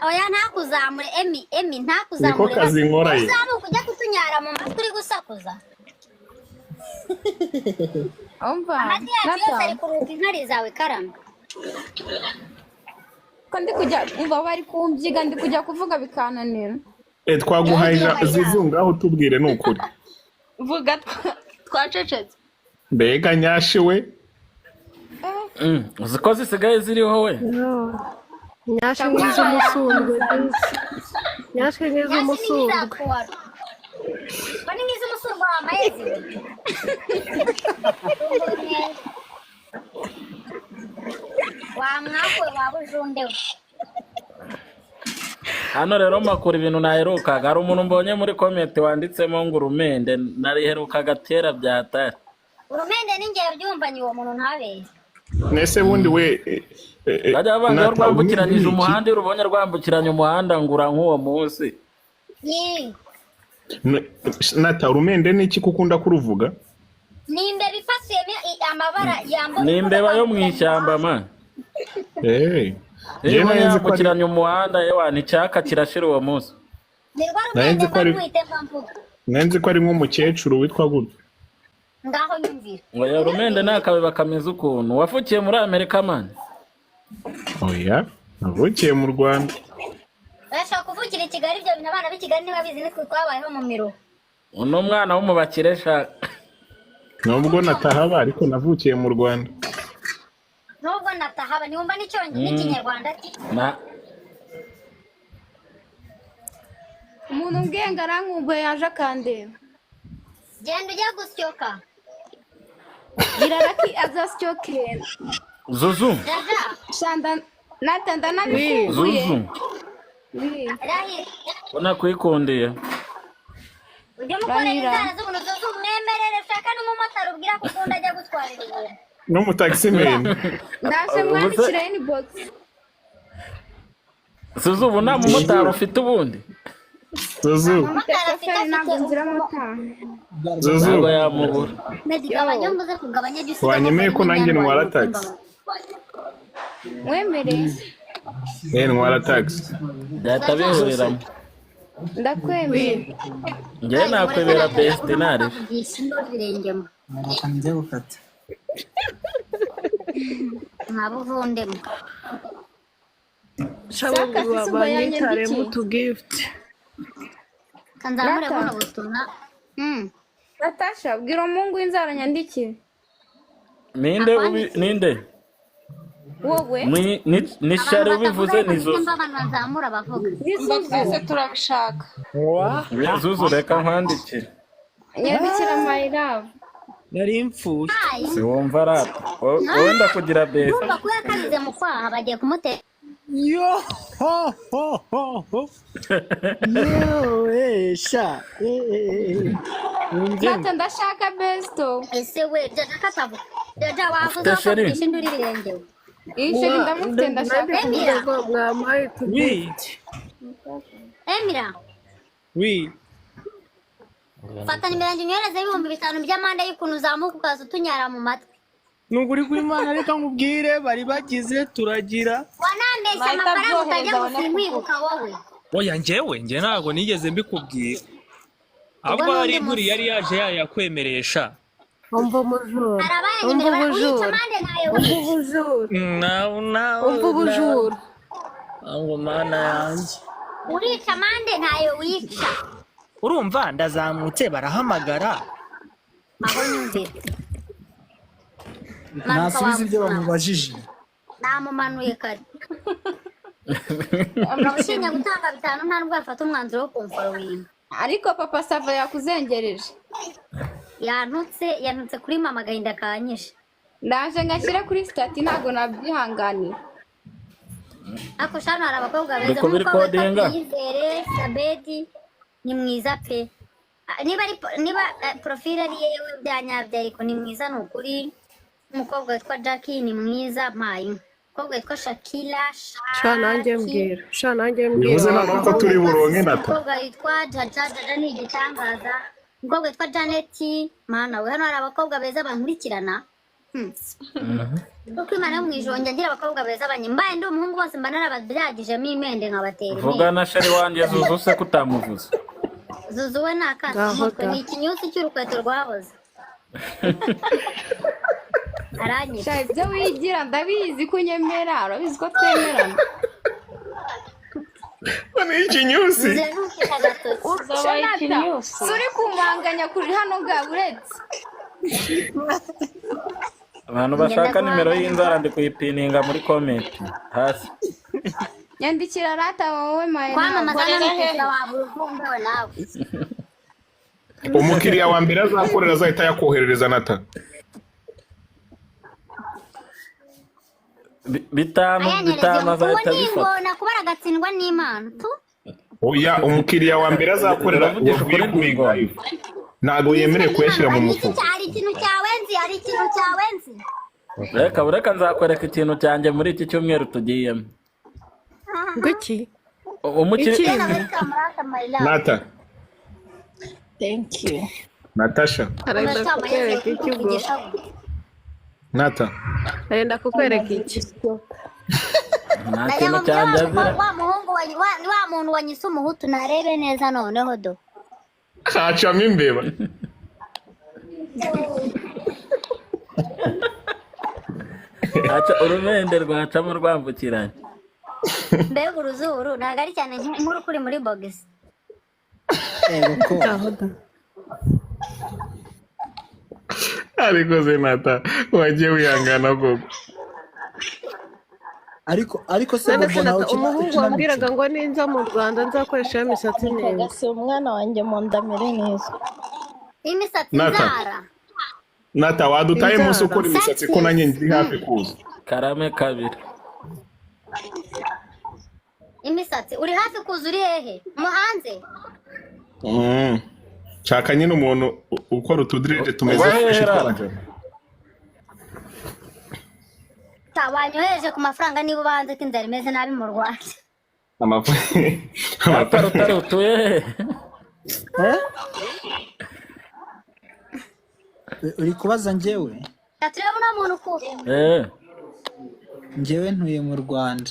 oya ntakuzamure emi ntakuzamure Niko kazi nkora ye. uzamuka ujya kutunyara mu matwi uri gusakuza umva amati yacu yose ari kuruhuka inkari zawe karama ko ndi kujya umva bari kumbyiga ndi kujya kuvuga bikananira Twaguhaye zizungaho tubwire nukuri. vuga twacecetse Mbega Nyashi we. uzi ko zisigaye ziriho we nyashi ngize umusundwe nyashi ngize umusundwe bani ngize umusundwe wa mayezi wa mwakwe waba ujundewe hano rero makuru ibintu naherukaga hari umuntu mbonye muri komenti wanditsemo ngo urumende nariherukaga kera byatari urumende n'ingero byumvanye uwo muntu ntabeye Nese bundi we bajya bavuga ko rwambukiranyije umuhanda iyo urubonye rwambukiranya umuhanda ngura nk'uwo munsi Nata urumende niki kukunda kuruvuga? ni imbeba ifasuyemo amabara yambaye ni imbeba yo mu ishyamba man Iyo ubonye yambukiranya umuhanda yewe ni icyaka kirashira uwo munsi ni rwa rumende mba rwite mvuga Nenzi ko ari nk'umukecuru witwa gutya. ngaho yumvira ngo ya rumende nakabeba kameze ukuntu wafukiye muri Amerika man Oya, navukiye mu Rwanda. urashaka kuvukira i Kigali ibyo bintu abana b'i Kigali ntibabizi nitwe twabayeho mu miro uno mwana w'umubakire shaka Nubwo natahaba ariko navukiye mu Rwanda. nubwo natahaba niwumva n'ikinyarwanda umuntu ubwenge arankumbuye yaje akandeba genda ujya gusyoka Giraraki azasyokera. Zuzu jaja Shanda natanda nabikuye. Zuzu rahira unakwikundiye ujya mukorera inzara z'ubuntu zuzu mwemerere shaka n'umumotari ubwira ko ukunda ajya gutwarira ibintu n'umutaximen Ndaje mwandikira inbox. Zuzu ubu nta mumotari ufite ubundi Zuzu umumotari afite Ntabwo nzira mutaha. Zuzu ntabwo yamubura medigabanya muze kugabanya gisiga wanyemeye ko nanjye ntwara taxi Mwemereye. ntwara taxi byahita bihuriramo Ndakwemeye. njyewe nakwemera bestinari kugisha indoro birengemo reka njye gukata nkabuvundemo Shabaguru banyitare mutu gift. kanzamure buno butumwa Natasha bwira Mungu inzara nyandikire. ninde Wowe ni shari ubivuze ni Zuzu abantu bazamura bavuga twese turabishaka. Zuzu reka nkwandikire nyandikira my love. nari mfuye si wumva rata wowe ndakugira besi urumva ko yakarize mu kwaha bagiye kumutera yo ho ho ho ho yo sha Nata ndashaka besto. ese we jaja katavu jaja wavuze ko Sheri. kugisha indoro birengewe Ishe ndamufite ndashaka. Emira Mwamaye tu wi Emira wi fata nimero yanjye unyohereze 5,000 by'amande y'ukuntu uzamuka ukaza utunyara mu matwi nuguri kw'Imana reka nkubwire bari bagize turagira wanambeshya amafaranga utajya gusinkwibuka wowe oya njye ntabwo nigeze mbikubwira ahubwo hari inkuru yari yaje yakwemeresha umva umujura. arabaye Umva nimero uyica ubujura. amande nawe Umva ubujura. Umva ubujura. ngo mana yanjye urica amande ntayo wica urumva ndazamutse barahamagara aho nyumvira nasubiza ibyo bamubajije namumanuye kare urabutinya gutanga 5 nta nubwo afata umwanzuro wo kumforowinga Ariko papa Sava yakuzengereje. yantutse kuri mama agahinda kanyishe Ndaje ngashyira kuri stati ntago nabyihanganiye. ako shano hari abakobwa beza Biko biri kodinga. Yizere Sabedi ni mwiza pe niba profile ari yewe byanyabya ariko ni mwiza nukuri umukobwa witwa Jackie ni mwiza mayi umukobwa witwa Shakila Sha nanjye mbwira. Sha nanjye bivuze mbwira. nako turi buronke nata umukobwa witwa Jaja ni igitangaza umukobwa witwa Janet mana we hano hari abakobwa beza bankurikirana kuko Imana yo mu ijuru ngira abakobwa beza banyimbaye ndi umuhungu bose mba narababyagijemo imende nkabatera vuga na shari wanjye Zuzu se kutamuvuze Zuzu we ni akana ni ikinyusi cy'urukweto rwahoze aranyisha Sha ibyo wigira ndabizi ko unyemera urabizi ko twemerana. ni ikinyusi zerukisha agatoki Zabaye ikinyusi. Suri kumanganya kuri hano ga uretse. abantu bashaka nimero y'inzara ndi kuyipininga muri comment hasi Nyandikira rata wowe my love. kwamamaza n'umukiriya wawe urumbewe nawe umukiriya wa mbere azakorera azahita yakoherereza nata bitanu azahita ubu bifata ningona kubara agatsindwa n'Imana tu oya umukiriya wa mbere azakorera wavuye kubigayo ntabwo yemerewe kuyashyira mu mufuka hari ikintu cyawe nzi reka nzakwereka ikintu cyanjye muri iki cyumweru tugiyemo Ngiki? umukiriya nata Thank you. Natasha Arenda kukwereka iki bwo? nata Arenda kukwereka iki? nta kintu cyanjye azira wa muhungu wa muntu wanyise umuhutu narebe neza noneho do hacamo imbeba urumende rwacamo rwambukiranye mbega uruzuru ntabwo ari cyane nk'uru kuri muri bogisi ariko se nata wagiye wihangana koko ariko se bobo nawe umuhungu wambwiraga ngo ninza mu Rwanda nzakoresha imisatsi neza. si umwana wanjye mu ndamere neza imisatsi Nata. inzara Nata wadutaye munsi ukora imisatsi ko nanjye ndi hafi kuza. karame kabiri. imisatsi uri hafi kuza uri hehe mu hanze Nshaka nyine umuntu ukora utudirede tumeze fresh tw'abagabo. wanyohereje ku mafaranga niba ubanze ko inzara imeze nabi mu Rwanda. Utari utuye he? uri kubaza njyewe turebe uno muntu ukuri njyewe ntuye mu Rwanda.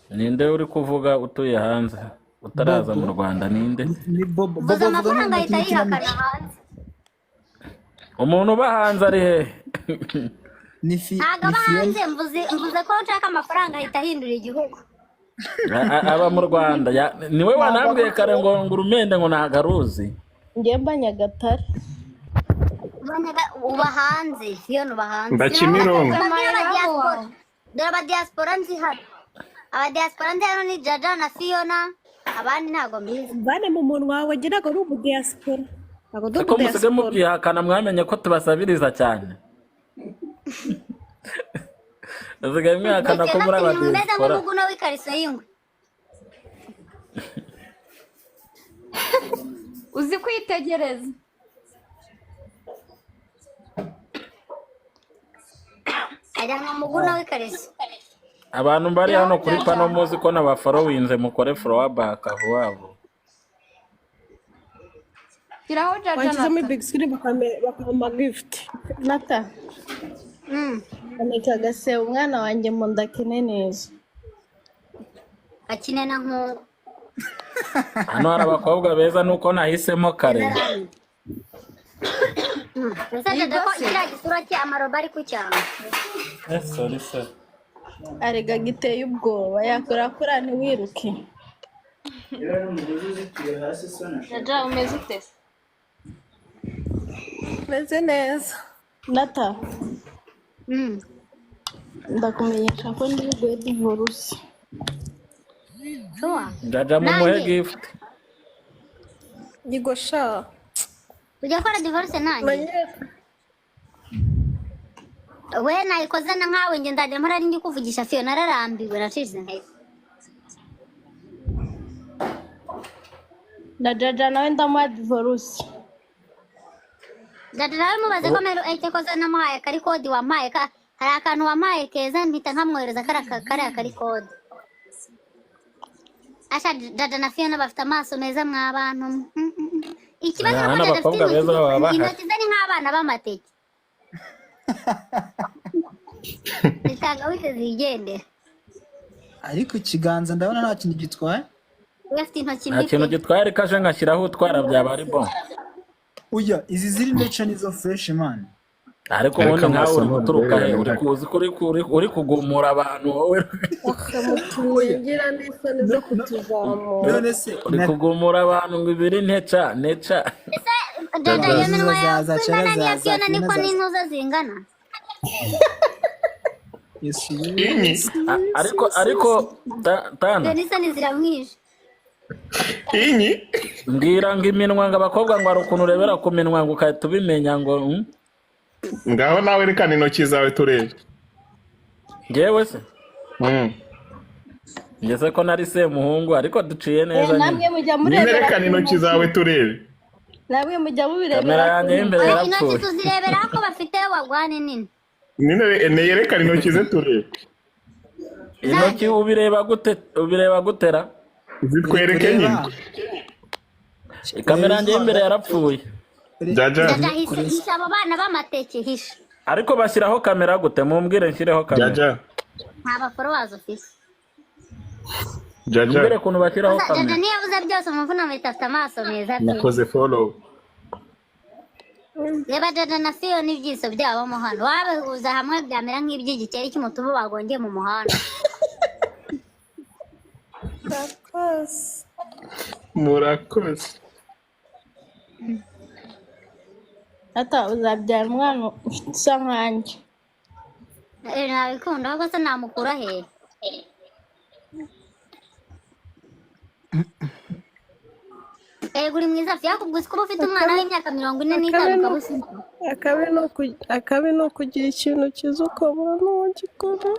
Ninde uri kuvuga utuye hanze utaraza mu Rwanda ninde? Ni Bobo. Gusa amafaranga ahita yihakana hanze. Umuntu uba hanze ari he? Ntago aba hanze mvuze ko nshaka amafaranga ahita ahindura igihugu. Aba mu Rwanda niwe wanambwiye kare ngo urumende ngo ntago aruzi. Njye mba Nyagatare. Uba hanze iyo nuba hanze. Ndakimirongo. Dore aba diaspora nzi hano. Aba diaspora nzi hano ni Jaja na Fiona. Abandi ntago mbizi. Bane mu munwa wawe ngira ngo uri umu diaspora. Ko musige mubyihakana mwamenye ko tubasabiriza cyane. Uzigaye mwihakana ko muri aba diaspora. Meze nk'umuguno w'ikariso y'ingwe. Uzi kwitegereza. Ajya nk'umuguno w'ikariso. Abantu bari hano kuri pano muzi ko n'abafollowinze mukore follow back wabo. Kiraho Jaja Nata. Wanchizamo big screen bakama gift. Nata. Anika gase umwana wanjye mu ndakine neza. Akinena nko Hano hari abakobwa beza nuko nahisemo kare. Ese ko kiriya gisura cye amaroba ari ku cyangwa. Sorry. Arega giteye ubwoba yakora ntiwiruke. Jaja umeze ute? Meze neza. Nata. Ndakumenyesha ko ndi buguye divorce. Jaja mumuhe gift. Yigo sha. Ujya kora divorce nanjye. We nayikoze na nkawe nge ndajya mpora ari kuvugisha Fiyo nararambiwe nacize nk'ejo. Na Jaja nawe ndamuha divorce. Jaja nawe mubaze ko mero koze namuhaye kari kode wampaye hari akantu wampaye keza mpita nkamwohereza kariya kari kode. Asha Jaja na Fiyo bafite amaso meza mw'abantu. Ikibazo hano abakobwa beza baba bahari. Intoki ze ni nk'abana b'amateke. Nitanga wite zigendera. Ariko ikiganza ndabona nta kintu gitwaye. Ufite intoki Nta kintu gitwaye ariko aje ngashyiraho utwara byaba ari bon. Uya izi ziri nature nizo fresh man. Ariko ubundi nkawe uri guturuka he uri kuzi uri kugumura abantu wowe. Mutugira n'isoni zo kutuvamo. None se Uri kugumura abantu ngo ibiri neca. Ese Jaja yemenwa yawe Fiona ni Fiona niko n'intuza zingana. Ariko tana. Denisa ni ziramwishe. Inyi? Mbwira ngo iminwa ngo abakobwa ngo ari ukuntu urebera ku minwa ngo ukahita ubimenya ngo Ngaho nawe rekana intoki zawe turebe. Ngewe se? Ngeze ko nari se muhungu ariko duciye neza. Namwe mujya murebera. Rekana intoki zawe turebe. Namwe mujya mubirebera. Kamera yanjye imbere yarapfuye. Intoki tuzirebera ko bafite wagwane nini. Nine yerekana intoki ze turebe. Intoki ubireba gutera? Zitwereke nyine. Kamera yanjye imbere yarapfuye. Jaja. Hisha abo bana b'amateke hisha. Ariko bashyiraho kamera gute mumbwire nshyireho kamera. Jaja. Nta bafollowers ufise. Jaja. Mumbwire kuntu bashyiraho kamera. Jaja niyo yavuze byose umuvuna mwita afite amaso meza. Nakoze follow. Reba Jaja na Fiyo n'ibyiso byabo mu hano. Wabahuza hamwe byamera nk'iby'igikeri cy'umutubu bagongeye mu muhanda. Murakoze. Ata uzabyara umwana usa nkanjye. Nabikunda ahubwo se namukura he? Uri mwiza kwanza fiya kuguzi kuba ufite umwana w'imyaka 45 ukabusiga. akabi no kugira ikintu kiza ukabura n'uwagikora.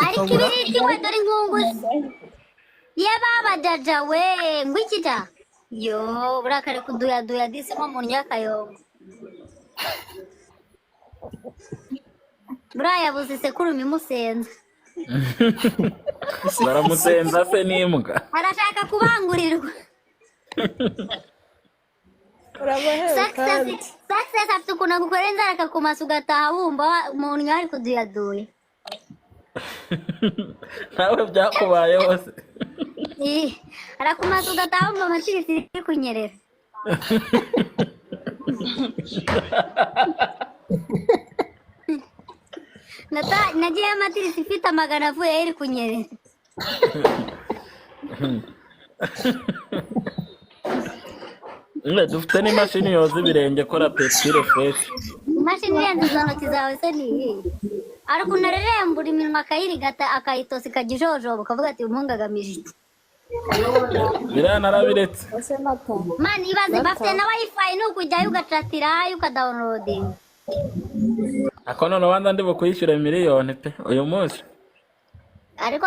Ariko ibiriti we dore inkunguzi. Ye baba jaja we ngwikita. Yo burakare kuduya disi nko mu nyakayongo. Buraya buzi sekuru mimusenza. baramusenza se n'imbwa. Arashaka kubangurirwa. Success afite ukuntu agukora inzara akakumasa ugataha wumva umuntu ari kuduyaduye. Nawe byakubaye hose. Arakumasa ugataha wumva amatirisi iri kunyerera. Nagiye amatirisi ifite amagana avuye iri kunyerera. Dufite n'imashini yoza ibirenge kora pepsire fresh. Imashini yenze izo ntoki zawe se ni iyi. Ari kunarerembura iminwa akayirigata akayitosi kagijojoba ukavuga ati umuhungu agamije iki. Biriya narabiretse. Mani ibaze bafite na wifi nukujyayo ugatatirayo ukadawunilodinga. Ako none wanda ndi bukwishyura miliyoni pe uyu munsi. Ariko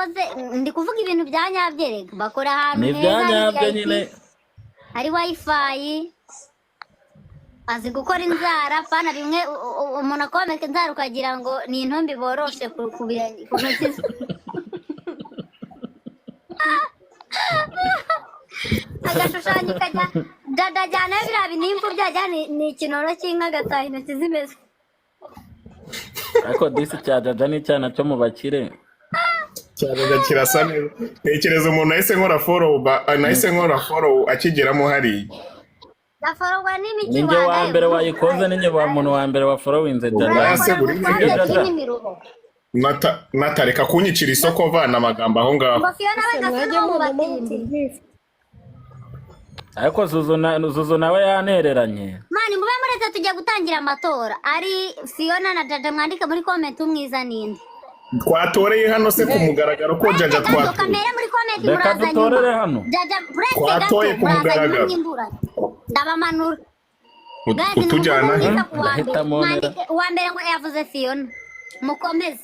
ndi kuvuga ibintu bya nyabyereka bakora ahantu Ni bya nyabyo nyine. Hari wifi azi gukora inzara pana bimwe umuntu akomeka inzara ukagira ngo ni intombi boroshe ku ntoki ze. Agashushanyo kajya jana biriya binimbu byajya ni ikinoro cy'inka agataha intoki zimeze. Ariko disi cya jaja ni cyana cyo mu bakire. Cyane kirasa neza. Tekereza umuntu nahise nkora follow akigeramo hari. Daforwa n'imiki Ninjye wa mbere wayikoze ninjye wa muntu wa mbere wa followinze jaja. Natareka kunyicira isoko vana amagambo aho ngaho. Ariko Zuzu nawe yanereranye. Mani mube muretse tujya gutangira amatora. Ari Fiona na Jaja mwandika muri comment umwiza ninde. Twatoreye hano se ku mugaragaro ko Jaja twatoye. Kamera muri comment Reka muraza dutorere hano. Jaja Twatoye ku mugaragaro. Ndabamanura. Utujyana Uwa mbere ngo yavuze Fiona. Mukomeze.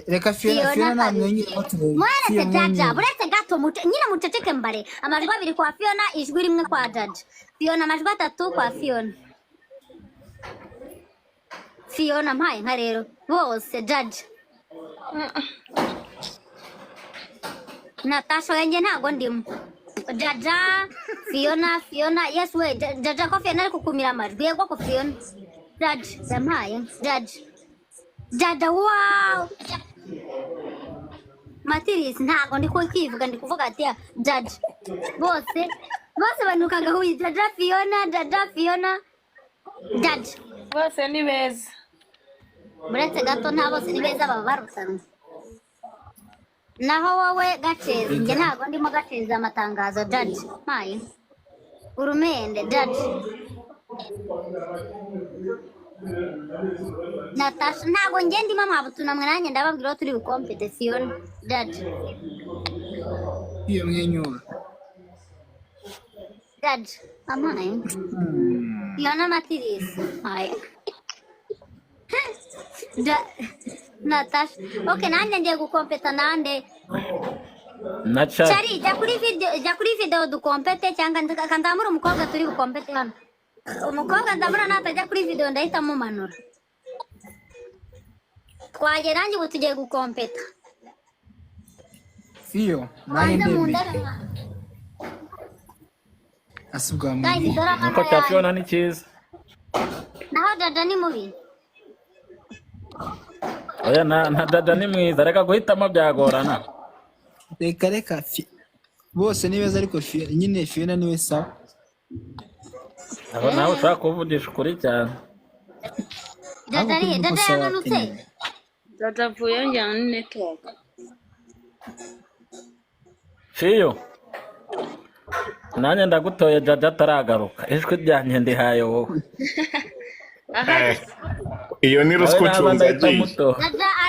Reka Fiona namwenyura Mweretse Jaja buretse gato nyine muceceke mbare amajwi 2 kwa Fiona ijwi rimwe kwa Jaja. Fiona amajwi 3 kwa Fiona. Fiona mpaye nka rero bose Jaja. Natasha wenje ntago ndimo. Jaja Fiona yes we Jaja ko Fiona ari kukumira amajwi yego ko Fiona. Jaja mpaye Jaja wow. Matirisi ntago ndi kwivuga ndi kuvuga ati Jaja. Bose banukaga huyi Jaja Fiona. Jaja. Bose ni beza. Buretse gato nta bose ni beza baba barusana. Naho wowe gaceza nge ntago ndimo gaceza amatangazo Jaja. Mayi. Urumende Jaja. Natasha ntago nge ndimo mwabutunamwe nanjye ndababwira turi bukompete Fiona Jaja. iyo mwenyura. Jaja amaye. Fiona Matirisi. Mayi. Natasha. Okay nanjye ngiye gukompeta nande. Nacha. Chari jya kuri video dukompete cyangwa ndamura umukobwa turi bukompete hano. Umukobwa ndabura natajya kuri video ndahita mumanura. Twagera nanjye ubu tugiye gukompeta. Fiyo nani ndembe. Asubwa mu. Uko cya Fiona ni cyiza. Naho Jaja ni mubi. Oya na Jaja ni mwiza reka guhitamo byagorana. Reka bose ni beza ariko nyine Fiona niwe sawa. Abo nawe ushaka kuvugisha ukuri cyane. Jaja yananutse. Jaja avuye njyana network. Fiyo. Nanjye ndagutoye Jaja ataragaruka. Ijwi ryanjye ndihaye wowe. Iyo ni ruswa ucunza agiye.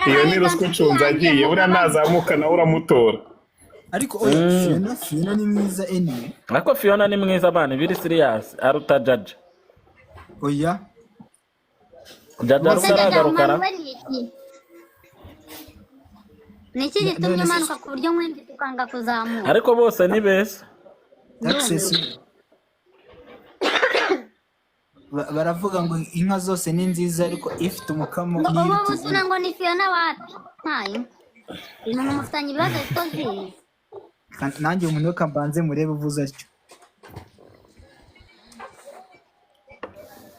Iyo ni ruswa ucunza agiye. Uriya nazamuka nawe uramutora. ariko oya Fiona ni mwiza anyway. Ariko Fiona ni mwiza bana biri serious aruta Jaja. Oya. Jaja rukara. Niki gitumye manuka ku buryo mwembi tukanga kuzamuka. Ariko bose ni beza. Baravuga ngo inka zose ni nziza ariko ifite umukamo ni ubu busuna ngo ni Fiona wapi ntayo umuntu mufitanye ibibazo bitozi nanjye umuntu kambanze murebe uvuze atyo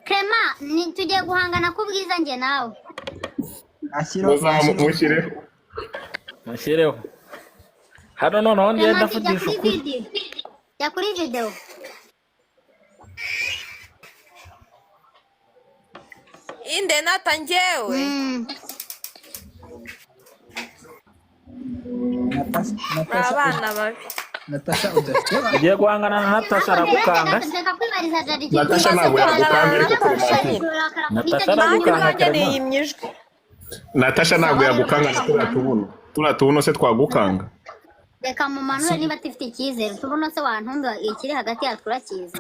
Clema ni tugiye guhangana ku bwiza nge nawe Mushireho hano noneho ndiye ndafutisha ya kuri video inde natanjewe abana babi Natasha udashobora ugiye guhangana na Natasha aragukanga Natasha ntabwo yagukanga ariko Natasha aragukanga Natasha ntabwo yagukanga turiya tubuno se twagukanga reka mu manure niba tifite icyizere tubuno se wantumba ikiri hagati yacu turakiza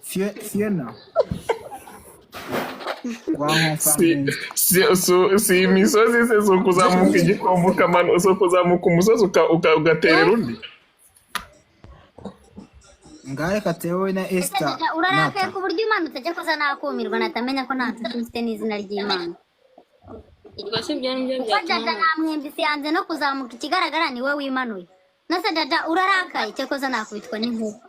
Fiona si imisozi se zo kuzamuka igikombe zo kuzamuka umusozi ugaterera undi ngahe katewe na Esther urarakaye ku buryo umanutse ajya kuza nakumirwa natamenya ko nta nshuti n'izina ry'Imana Jaja namwembise yanze no kuzamuka ikigaragara ni we wimanuye nase Jaja urarakaye cyo koza nakubitwa n'inkuba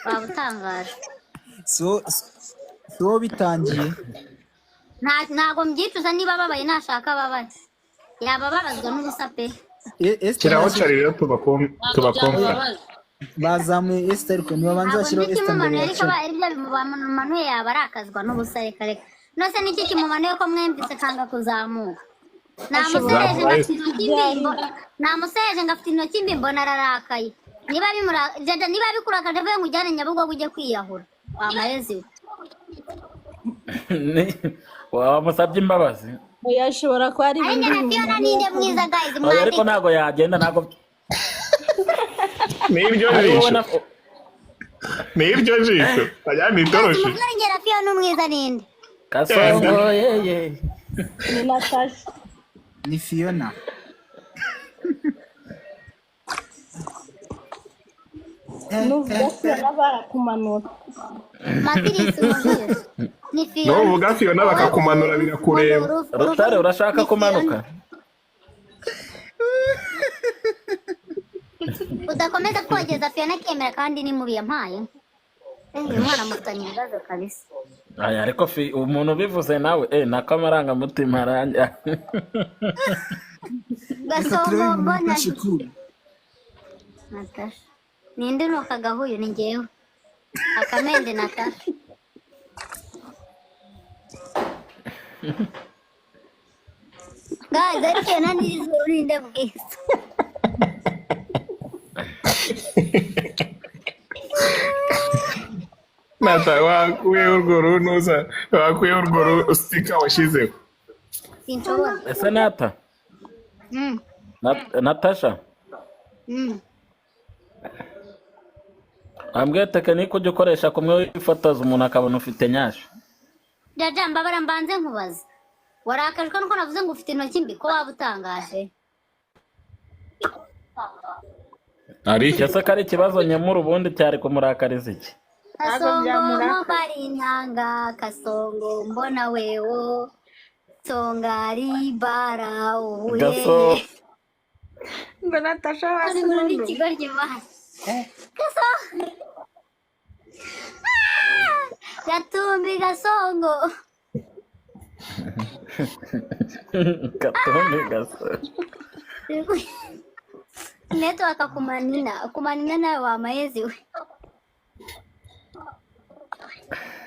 babutangaje so bitangiye ntago mbyicuza niba babaye nashaka babaye yabababazwa n'ubusa pe kiraho carira tubakompa bazamuye Esther ariko niba banza bashyiraho Esther mbere ya ariko ibyo bimumanuye yaba arakazwa n'ubusa reka reka nose niki kimumanuye ko mwembise kanga kuzamuka namuseje ngafite intoki mbi mbona ararakaye niba bikurakaje vuye ngo ujyane Nyabugogo ujye kwiyahura wamayezi wamusabye imbabazi yashobora ko ari ibindi Fiona ninde mwiza guys mwandike ariko ntago yagenda ntago nibyo jisho ajyana itoroshi ngera Fiona mwiza ninde Kasongo yeye ni Natasha ni Fiona nuvuga Fiona barakumanura Matirisi ni Fiona nuvuga Fiona bakakumanura birakureba Rutare urashaka kumanuka udakomeza kogeza Fiona kemera kandi ni mubi yampaye umwana mutanye ibibazo kabisa aya ariko umuntu bivuze nawe nakamaranga mutima aranja Gasongo mbona Natasha ninde nuka gahuyu ni ngewe akamende Natasha guys ariko nani urinde bwiza Nata wakuye urwo stika washizeho sinshobora ese Nata Natasha ambwiye tekinike ujya ukoresha kumwe wifotoza umuntu akabona ufite nyasha Jaja mbabara mbanze nkubaza warakajwe nuko navuze ngo ufite intoki mbi ko waba utangaje icyo se ko ari ikibazo nyamura ubundi cyari kumurakariza iki Kasongo mbari intanga Kasongo mbona wewo Songari bara uye ngo Natasha ari muri kigo ry'imana Kasongo Gatumbi Gasongo Gatumbi Gasongo neto akakumanina nawe wamayezi we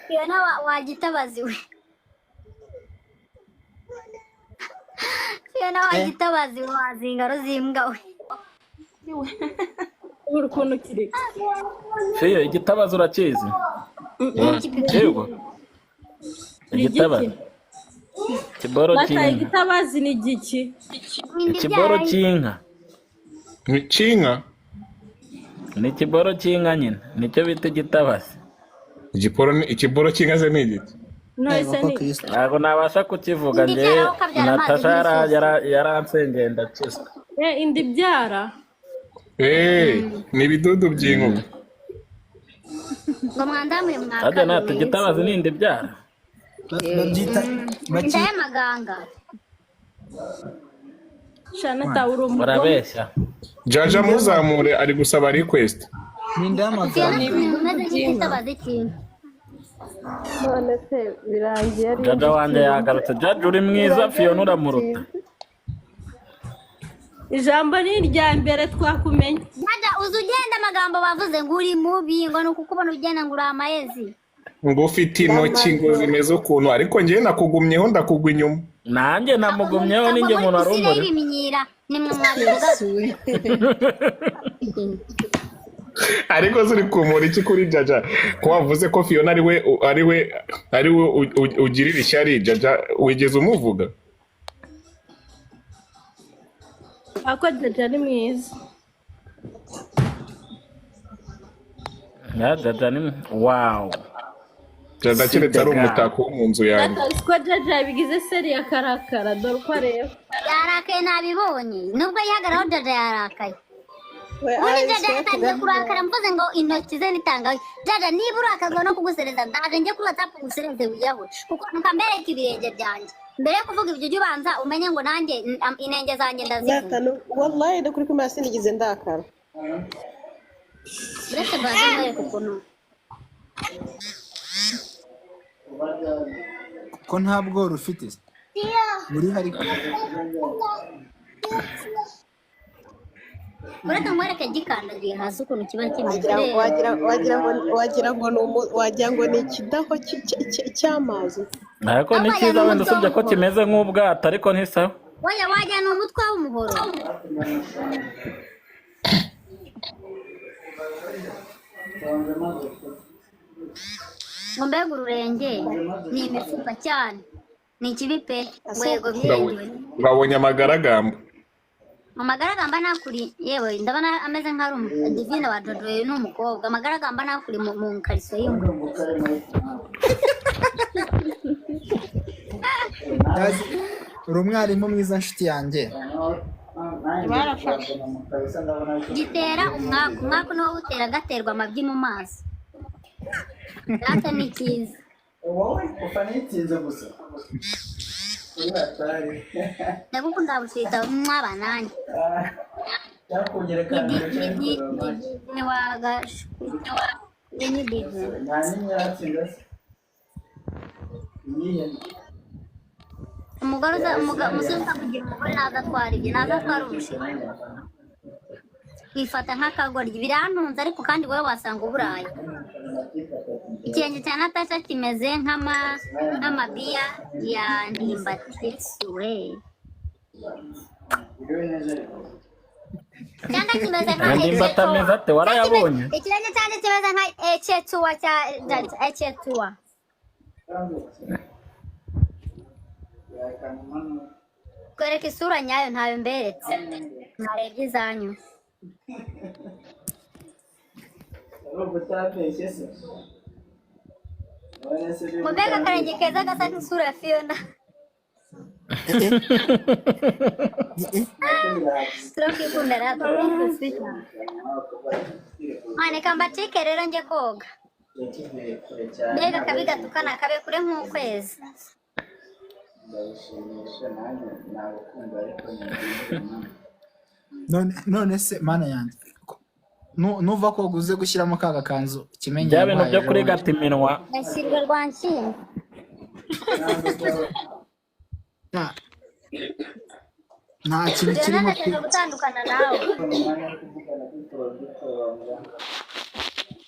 Fiona wagitabazi we Fiona wagitabazi we wazingaro zimbwa we urukundo kiri Fiyo igitabazo urakizi yego igitabazo Ikiboro Mataye cy'inka. igitabazi ni igiki? Ikiboro cy'inka. Cy'inka? Ni ikiboro cy'inka nyine. Nicyo bita igitabazi. Ikiboro cy'inka se ni igiki? Nahise ni Ntabwo nabasha kukivuga njye. Natasha yaransengeye ndakizwa. indi byara. Ni ibidudu by'inkoko. ngo mwandamure Ajya nata igitabazi n'indi byara. babyita inda y'amaganga. Shanata uri umugome. Murabeshya. Jaja muzamure ari gusaba request. ninda y'amaganga umeze nk'igitabazi cy'inka. None se birangiye ari Jaja wanjye yagarutse. Jaja uri mwiza, Fiona uramuruta. ijambo ni irya mbere twakumenye. Jaja uzi ugenda amagambo bavuze ngo uri mubi ngo nuko ukubona ugenda ngo uri amayezi. Ngo ufite intoki ngo zimeze ukuntu ariko njyewe nakugumyeho ndakugwa inyuma. Nanjye namugumyeho ninjye umuntu wari umuri. Biminyira nimwe mwabivuga. Ariko zuri kumura iki kuri Jaja ko wavuze ko Fiona ari we ugirira ishyari Jaja wigeze umuvuga? Ako Jaja ni mwiza. Jaja ni wow. Jaja keretse ari umutako wo mu nzu yanjye. Ko Jaja yabigize seri ya karakara dore uko areba. Yarakaye nabibonye nubwo yihagaraho Jaja yarakaye. Ubundi Jaja yatangiye kurakara mvuze ngo intoki ze nitangaye. Jaja niba urakazwa no kugusereza ndaje njye kuri WhatsApp kugusereze wiyahure kuko nkambereka ibirenge byanjye. Mbere yo kuvuga ibyo ubanza umenye ngo nanjye inenge zanjye ndazivuga. Wallahi ndakuri ko masi nigize ndakara. Uretse baje mwereka ukuntu. ko nta bworo ufite muri hari Uretse mwereke gikandagiye hasi ukuntu kiba kimeze. wagira ngo ni ikidaho cy'amazi. Ariko ni cyiza wenda usibye ko kimeze nk'ubwato ariko ntisawa. Wajya ni umutwe w'umuhoro. ngo mbega ururenge ni imifuka cyane ni ikibi pe wego byemewe. Urabonye amagaragamba? Amagaragamba nakuri yewe ndabona ameze nka Divine wa Jojo n'umukobwa. Amagaragamba nakuri mu kariso y'ingwe. uri umwarimu mwiza nshuti yanjye. Gitera umwaku niwo utera gaterwa amabyi mu maso. Data ni cyiza. ndagukunda bushita mwaba nanjye. Ni wagashu ni umugore umusizi kugira umugore naza atwara ibyo naza atwara ubushita kwifata nk'akagoryi birantunze ariko kandi wowe wasanga uburayi. Ikirenge cya Natasha kimeze nk'amabiya ya ndimbati we cyangwa kimeze nka ndimbati ameze ate warayabonye? Ikirenge cyanjye kimeze nka echetuwa cya echetuwa. Kwereka isura nyayo ntayo mberetse mwarebye izanyu. Mbega akarenge keza gasa nk'isura ya Fiona. Turakikunda rero tukifita. Mane kambacike rero nje koga. Mbega kabi gatukana kabe kure nk'ukwezi. none se mana yanjye nuva ko uguze gushyiramo ka gakanzu kimenye bya bintu byo kuri gata iminwa Gashyirwa rwanshinga. nta kintu kirimo Ndashaka gutandukana nawe.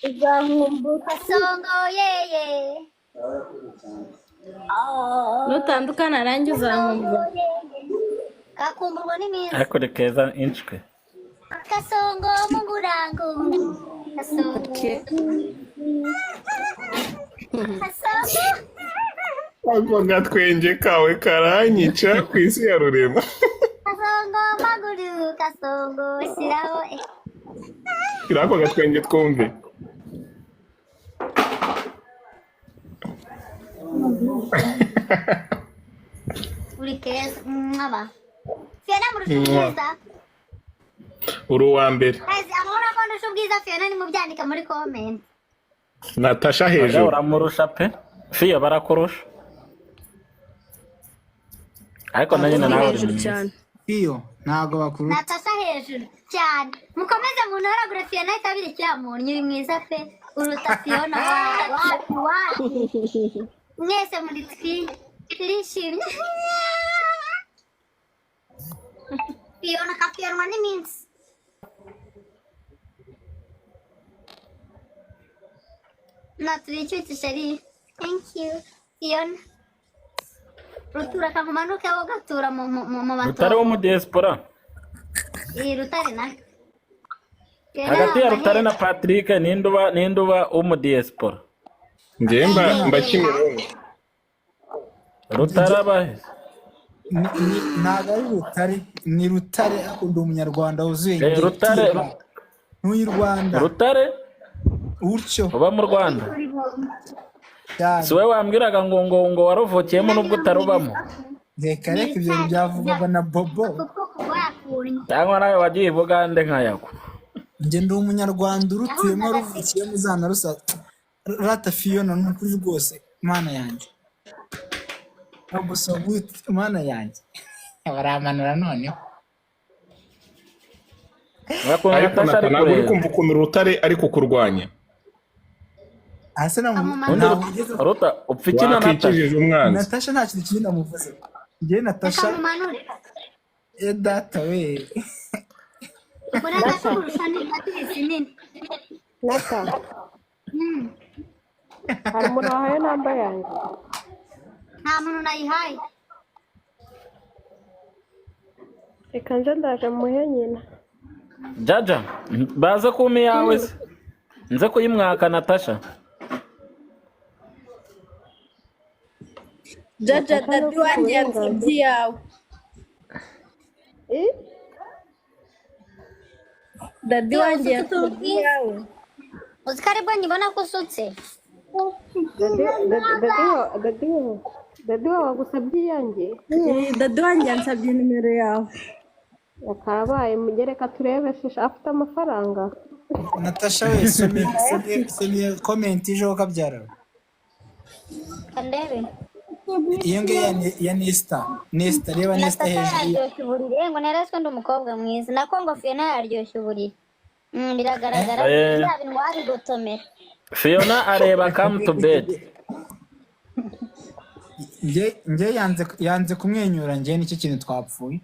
Uzankumbuka Songo yeye. nutandukana nanjye uzankumbuka. Kakumburwa n'imizi. ariko ni keza inshwe. Kasongo mungurangu. Kasongo. Kasongo. ako gatwenge kawe karanyica ku isi ya rurema. Kasongo maguru kasongo siraho Kira ako gatwenge twumve. uri keza mwaba Fiona murusha ubwiza Uri uwa mbere. guys amahoro ko ndusha ubwiza Fiona ni mubyandika muri comment Natasha Oya, hejuru. uramurusha pe Fiyo barakurusha ariko na nyine nawe uri mwiza. iyo ntabwo bakuru Natasha hejuru cyane mukomeze muntoragure Fiona itabire cyamunyu uri mwiza pe uruta Fiona wa mwese muri twishimye Fiona kapiyonwa n'iminsi naturicyutse sheri thank you Fiona rutura kakumanuke wo gatura mu Rutare wo mu diaspora rutare na hagati ya Rutare na Patrick ninduba wo mu diaspora Njye mba Kimironko. Rutare abahe ntabwo ari Rutare ni Rutare akunda umunyarwanda wuzuye Rutare n'uyu Rwanda Rutare utyo uba mu Rwanda cyane si wowe wambwiraga ngo warovokeyemo n'ubwo utarubamo reka ibyo byavugwaga na Bobo cyangwa nawe wagiye i Bugande nka Yago njye ndi umunyarwanda urutuyemo ruvukiyemo uzana rusa rata Fiona n'ukuri rwose mana yanjye gusa mana yanjye baramanura noneho Ariko ntabwo uri kumva ukuntu Rutare ari kukurwanya. hasi Ruta upfa iki na Natasha Wakikijije umwanzi. Natasha nta kintu kinini namuvuze njye Natasha data we Nata. Hari umuntu wahaye namba yanjye? nta muntu nayihaye Reka nje ndaje muhe nyina. Jaja baze kuma yawe se nze kuyimwaka Natasha Jaja dadi wanjye yansabye iyawe. Dadi wanjye yansabye iyawe. uzi ko aribwo nyibona ko usutse Dadi wawe wagusabye iyanjye? Dadi wanjye yansabye nimero yawe. Yakabaye mugereka turebeshe afite amafaranga. Natasha we somiye comment ijo kabyara kandebe iyo ngiyo ya Nesta reba Nesta hejuru yaryoshye uburiri ngo neretswe ndi umukobwa mwiza nako ngo Fiona yaryoshye uburiri biragaragara bya bintu wabigotomera Fiona areba come to bed njye yanze kumwenyura njye nicyo kintu twapfuye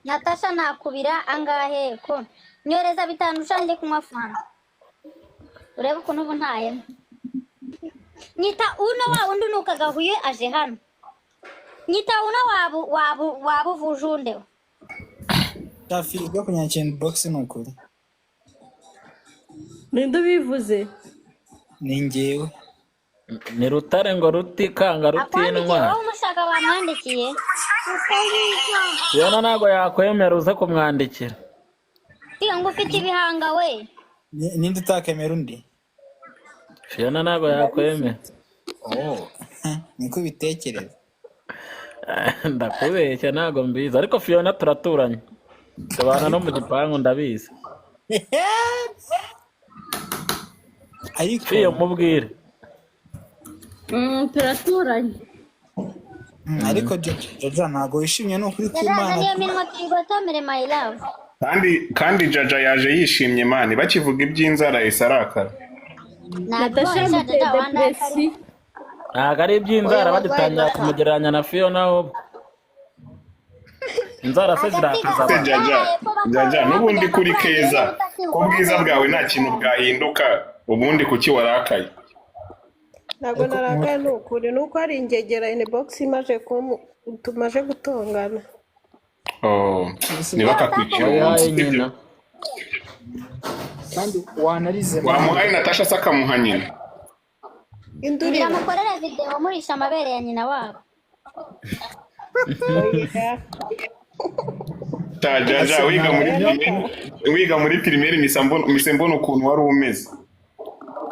Natasha nakubira angahe ko nyoreza 5 ushange kunywa fanta urebe ukuntu ubu ntayemo nyita uno wa undi nukagahuye aje hano nyita uno wabu vujunde tafi byo kunyakira box nukuri Ninde bivuze? ni njyewe ni Rutare ngo rutikanga rutinwa wowe umushaka bamwandikiye Fiona ntago yakwemera uze kumwandikira tiga ngo ufite ibihanga we ninde utakemera undi Fiona ntago yakwemera niko bitekereza ndakubeshya ntago mbizi ariko Fiona turaturanye tubana no mu gipangu ndabizi ariko Fiyo mubwire Turaturanye. ariko Jaja ntago wishimye n'ukuri ku Jaja Mana niyo minwa tuyigotomere my love kandi Jaja yaje yishimye mani bakivuga iby'inzara yahise arakara. Natasha muteye depresi. ntago ari iby'inzara bagitangira kumugereranya na Fiona ahubwo inzara se zirakaza Se Jaja n'ubundi kuri keza ko bwiza bwawe nta kintu bwahinduka ubundi kuki warakaye. Ntabwo narakaye n'ukuri nuko ari ingegera inbox tumaje gutongana. Niba kakwiciye umunsi nyina kandi wanarize wamuhaye Natasha saka muha nyina Induriro. biramukorera video murisha amabere ya nyina wabo. Jaja wiga muri primaire misembona ukuntu wari umeze.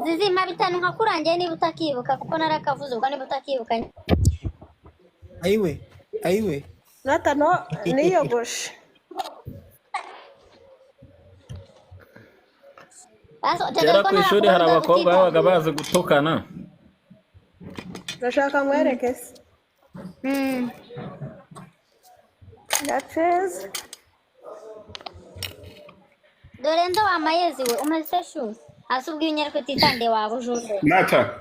Zizima bitanu nkakurangiye niba utakibuka kuko narakavuze ubwo niba utakibuka. Ayiwe. Nata no niyogoshe. Kera ku ishuri hari abakobwa babaga bazi gutukana. Ndashaka nkwereke se. Gaceze. Dore nzo wamayezi we umeze shu. Asubwiye unyereko titande wabo juje. Nata.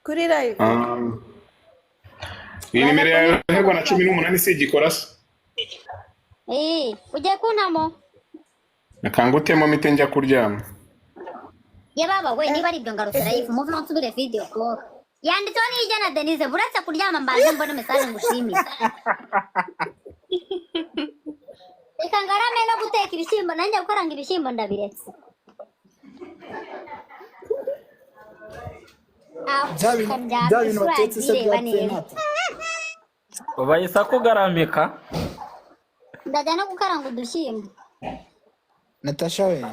Kuri live. Iyi nimero yawe hego na 18 sigikora se. Ujye kuntamo. Nakangutemo mite njya kuryama. Ye baba we niba ari ibyo ngarukira yifu muve nsubire video call. Yanditseho n'ijana Denise buretse kuryama mbaze mbone message ngushimire. Reka ngarame no guteka ibishyimbo nanjye gukaranga ibishyimbo ndabiretse. Byabintu watetse se byapfuye Nata. Bayisa kugaramika. Ndajya no gukaranga udushyimbo. Natasha we.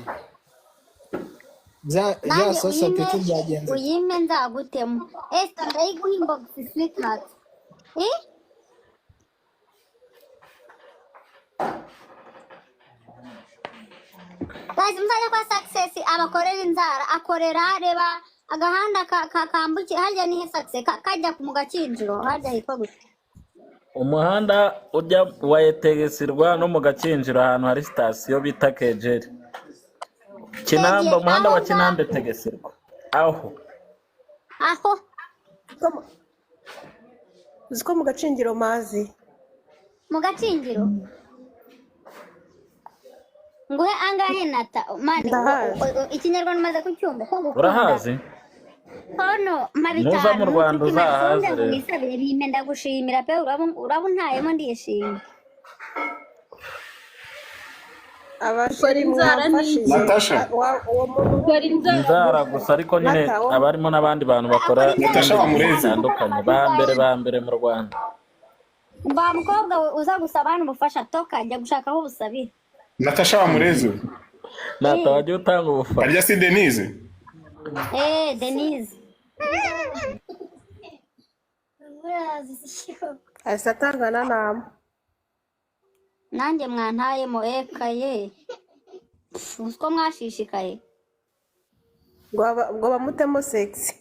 Bya sosa peti byagenze. Uyime nzagutemo. Ndayiguha inbox sweetheart. Guys, muzajya kwa Success abakorera inzara akorera reba agahanda kambuki harya nihe Success kajya ku mugakinjiro harya hitwa gute. Umuhanda ujya wayetegesirwa no mu gakinjiro ahantu hari station bita Kejeri. Kinamba umuhanda wa Kinambe tegesirwa. Aho. Uziko mu gacinjiro mazi. Mu gacinjiro. Nguhe angahe Nata mani ikinyarwanda maze kucyumva ko urahazi hono mabitanu muza mu Rwanda uzahaze nisabire bime ndagushimira pe urabuntayemo ndishimye abashori inzara Natasha inzara gusa ariko nyine abarimo n'abandi bantu bakora Natasha bamureze bitandukanye ba mbere mu Rwanda mba mukobwa uza gusaba hano umufasha toka njya gushaka aho busabira Natasha bamureze Nata wajya utanga ubufasha arya si Denise Denise asatangana nama nanjye mwantayemo ekaye uko mwashishikaye ngo bamutemo sexy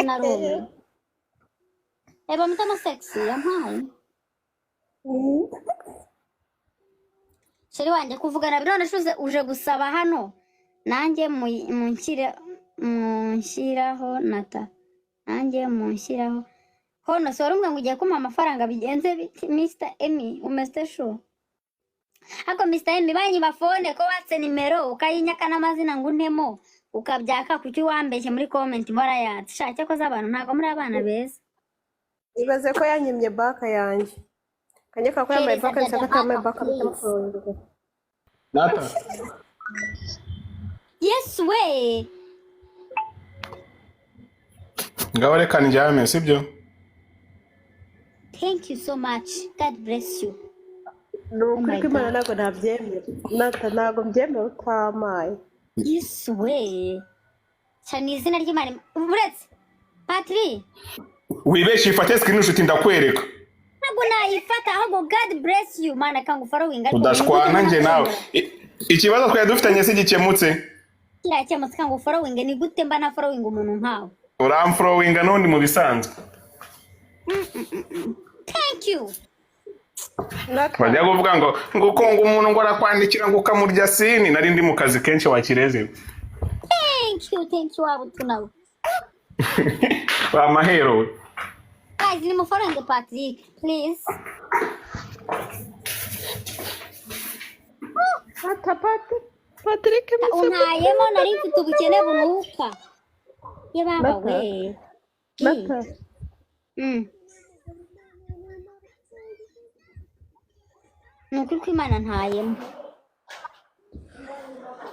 narume bamutemo sexy yampaye sheri wanjye kuvugana birone shuze uje gusaba hano nanjye munshyiraho Nata nanjye munshyiraho hono so rumwe ngugiye kumpa amafaranga bigenze biti Mr. Emmy umeste sho ako Mr. Emmy banyiba phone ko watse nimero ukayinyaka n'amazina nguntemo ukabyaka kuki wambeshye muri comment mbora yatse shake ko z'abantu ntago muri abana beza ibaze ko yanyimye baka yanjye kanyeka ko yambaye baka nshaka tambaye baka mutamufunga Nata yes we ngaho reka njyame sibyo thank you so much God bless you nuko Imana nago nabyemera Nata nago mbyemera utamaye yes we cyane izina ry'Imana uretse Patri wibeshye ifate screenshot ndakwereka ntabwo nayifata ahubwo God bless you mana kangu following udashwana nje nawe ikibazo twari dufitanye se gikemutse kirakemutse kangu following ni gute mba na following umuntu nkawe uramfollowinga n'undi mu bisanzwe thank you bajya kuvuga ngo ukonga umuntu ngo arakwandikira ngo ukamurya sini nari ndi mu kazi kenshi wakireze thank you abo tunawe amahero guys ni mu following Patrick please Patrick unayemo nari mfite ubukene bunuka ye baba we Nata nuko Imana ntayemo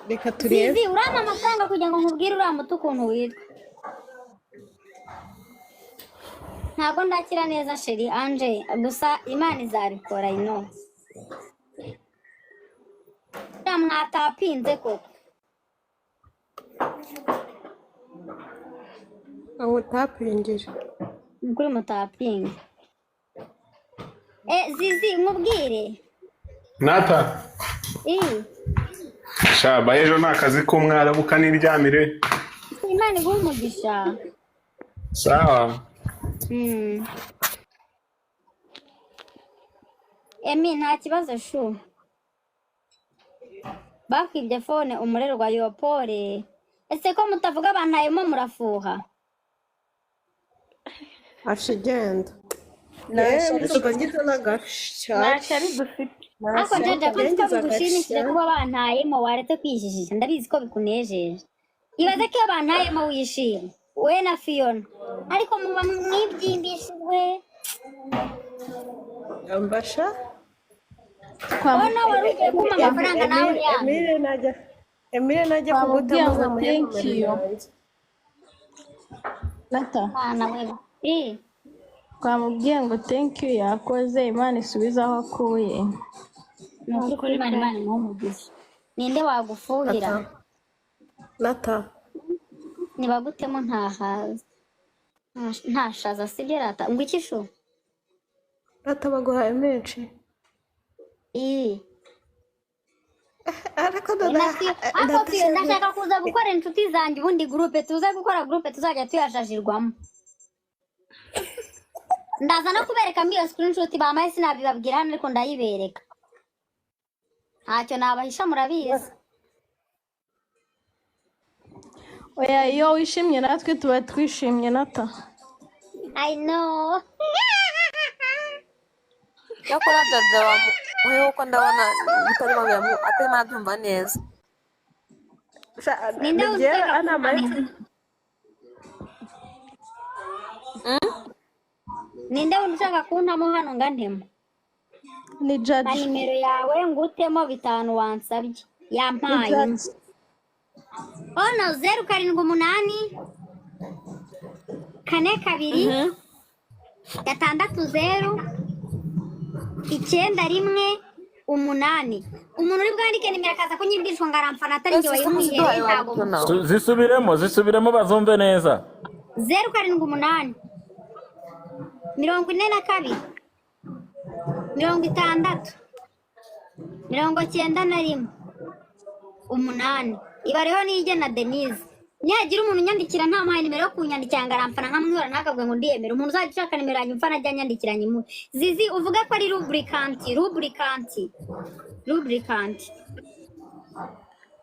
reka turebe. Zizi urampa amafaranga kugira ngo nkubwire uriya muti ukuntu witwa. Ntabwo ndakira neza sheri Anje, gusa Imana izabikora ino. Mwatapinze koko. Aho utapinjije. Kuri mutapinga. Zizi nkubwire. Nata. Shaba ejo nta kazi k'umwarabu kaniryamire. Imana iguhe umugisha. Sawa. Emi nta kibazo shu. Bakwibye phone umurerwa Yopole. Ese ko mutavuga bantayemo murafuha? Ashigenda. Nashaka ngito nagasha. Ntashari dufite. Ako jaja ko bigushimishije kuba bantayemo waretse kwijijisha ndabizi ko bikunejeje. Ibaze ko bantayemo wishimye. We na Fiona. Ariko muba mwibyimbishijwe. Ambasha? Ona warugiye kuma amafaranga nawe ya. Emile najya kugutamo ngo thank you. Nata. Nawe. Twamubwiye ngo thank you yakoze Imana isubiza aho akuye. Nukuri Imana nkumugisha. Ninde wagufuhira? Nata. Nibagutemo ntashaza sibyo rata ngo ikisho. Nata baguhaye menshi. Ndashaka kuza gukora inshuti zanjye ubundi groupe tuza gukora groupe tuzajya tuyashashirwamo. Ndaza no kubereka mbiyo screenshot bamaye sinabibabwira hano ariko ndayibereka. Ntacyo nabahisha murabizi. Oya iyo wishimye natwe tuba twishimye Nata. I know. Yakora jaja wa wewe uko ndabona bitari mabyamu atari mabyumva neza. Ninde ana mai. Ninde ushaka kuntamo hano ngantemo? Ni judge. Nimero yawe ngutemo 5 wansabye. Yampaye. Ono 078 42 660 9 1 umuntu uri bwandike nimero akaza kunyibwishwa ngaramfana atari njye wayimuhiye ntabwo. Zisubiremo bazumve neza. 078 42 60 91 8 ibareho nijye na Denise. Nyagira umuntu nyandikira nta maye nimero yo kunyandikira ngaramfana nkamwihora nakabwe ngo ndiyemera umuntu uzagishaka nimero yanyu mfana ajya nyandikiranye mu Zizi uvuga ko ari lubricant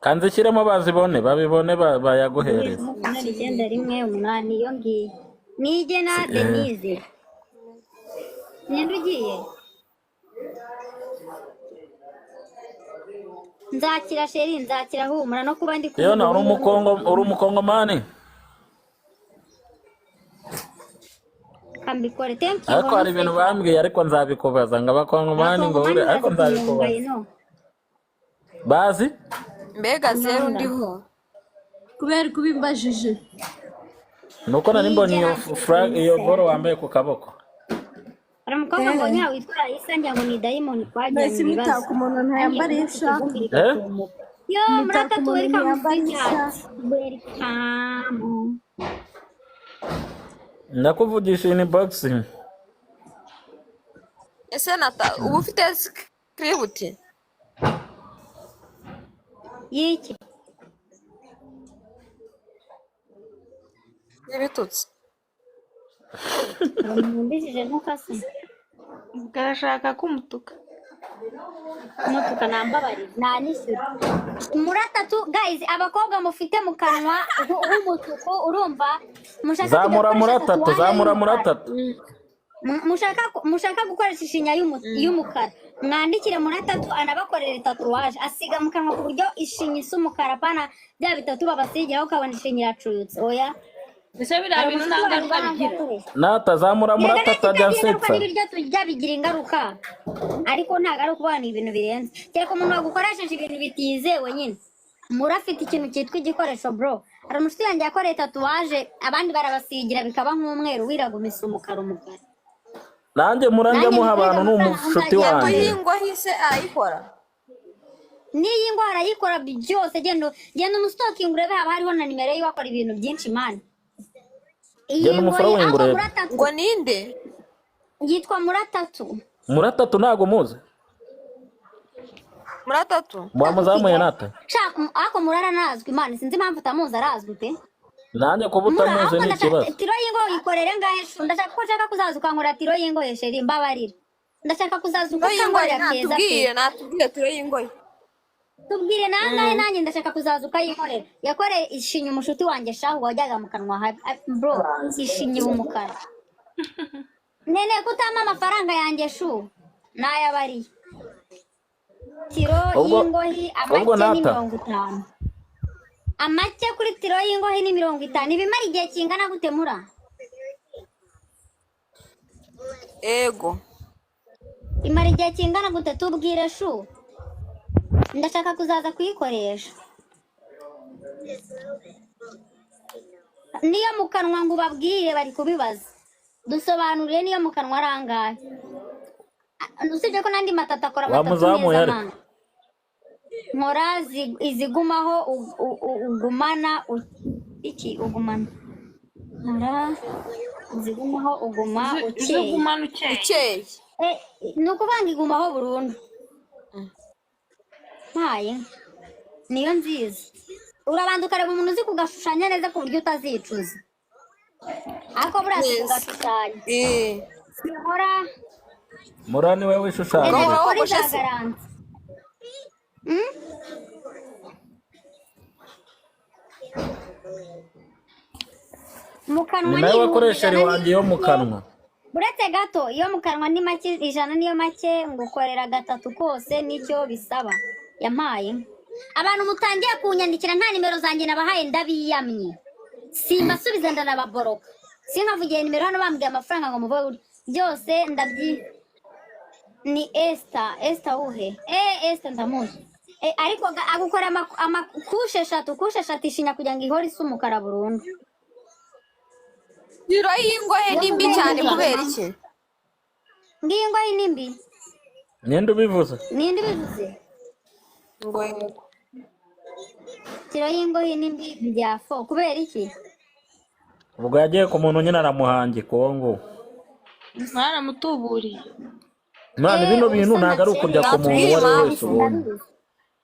kanze kiremo bazibone babibone bayaguhereza. 9 iyo ngiye nijye na Denise. Nyendugiye nzakira sheri nzakira humura no kuba ndi Yo na uri umukongomani. Kambikore thank you. Ariko hari ibintu bambwiye ariko nzabikubaza ngo abakongomani ngo ure ariko nzabikubaza. Bazi? Mbega zero ndiho. Kubera kubimbajije. Nuko nari mbonye iyo flag iyo boro wambaye ku kaboko. Aramukobwa mbonye witwa Isanja ngo ni diamond kwagiye mu bibazo. Ku muntu ntayambarisha. Yo murata tuwelika mfanya. Ndakuvugisha inbox. Ese Nata ubu ufite script? Yiki. Ibitutsi. Mbishije ntukase. Bwashaka kumutuka. Mutuka nambabari nanishyura. Muratatu guys abakobwa mufite mu kanwa umutuku urumva mushaka zamura muratatu. Mushaka gukoresha ishinya y'umukara. Mwandikire muratatu anabakorera tatuwaje asiga mu kanwa ku buryo ishinya isa umukara pana bya bitatu babasigira ukabona ishinya iracuyutse. Oya. Ese biriya bintu nta ngaruka bigira. Natazamura muratatu ajyansetsa. Ibiryo tujya bigira ingaruka. Ariko nta garuka ubana ibintu birenze. Cyane ko umuntu wagukoresheje ibintu bitizewe nyine. murafite ikintu cyitwa igikoresho bro. Hari umushuti yanjye yakoreye tatuwaje abandi barabasigira bikaba nk'umweru wiragumisa umukara. nanjye muranjya muha abantu ni umushuti wanjye. Tuyingo hise ayikora. Niyi ngo arayikora byose genda umustoking urebe haba hariho na nimero yiwe akora ibintu byinshi man. Genda umufollowing urebe. Ngo ninde? Yitwa Muratatu. Muratatu ntago muzi? Muratatu? Mwamuzamuye nata? Ako Murara nazwi man, sinzi impamvu utamuzi arazwi pe. Nanjye ko butamuzi ni ikibazo. Tiro y'ingo ikorere ngahe shu ndashaka kuzaza ukankora tiro y'ingo hesheri mbabarira. Ndashaka kuzaza ukankora keza pe. Natubwire tiro y'ingo. Tubwire nanjye ndashaka kuzaza ukayikorera. Yakore ishinya umushuti wanjye shahu wajyaga mu kanwa bro ishinya umukara. Nene kutama amafaranga yanjye shu nayabari. Tiro y'ingohi amake ni 50. Amake kuri tiro y'ingohi ni 50. Ibimara igihe kingana gute mura? Ego. Imara igihe kingana gute tubwire shu? Ndashaka kuzaza kuyikoresha. Niyo mu kanwa ngo babwire bari kubibaza. Dusobanurire niyo mu kanwa arangaye. Usibye ko nandi matata akora matatu neza. Nkora izigumaho ugumana iki ugumana. Nkora izigumaho uguma ukeye. Nukuvanga igumaho burundu. Haye. Niyo nziza. Urabanza ukareba umuntu uzi kugashushanya neza ku buryo utazicuza. Ako burasi kugashushanya. Nkora Murani wewe wishushanya. Mukanwa ni wakoresheje wanjye yo mukanwa. Buretse gato iyo mukanwa ni make 100 niyo make ngukorera 3 kose nicyo bisaba. Yampaye. Abantu mutangiye kunyandikira nta nimero zanjye nabahaye ndabiyamye. Simbasubiza ndanababoroka. Sinkavugiye nimero hano bambwiye amafaranga ngo muve byose ndabyi ni Esther uhe Esther ndamuzi ariko agukora amakushe 3 ishinya kugira ngo ihore isumukara burundu. Tiro y'ingohe nimbi cyane kubera iki? Ngingohe nimbi Ninde ubivuze? Ninde ubivuze? Ngohe Tiro y'ingohe nimbi byafo kubera iki? Ubwo yagiye ku muntu nyine aramuhange kongo. Mwana mutuburiye. Mwana bino bintu ntago ari ukurya ku muntu wari wese ubonye.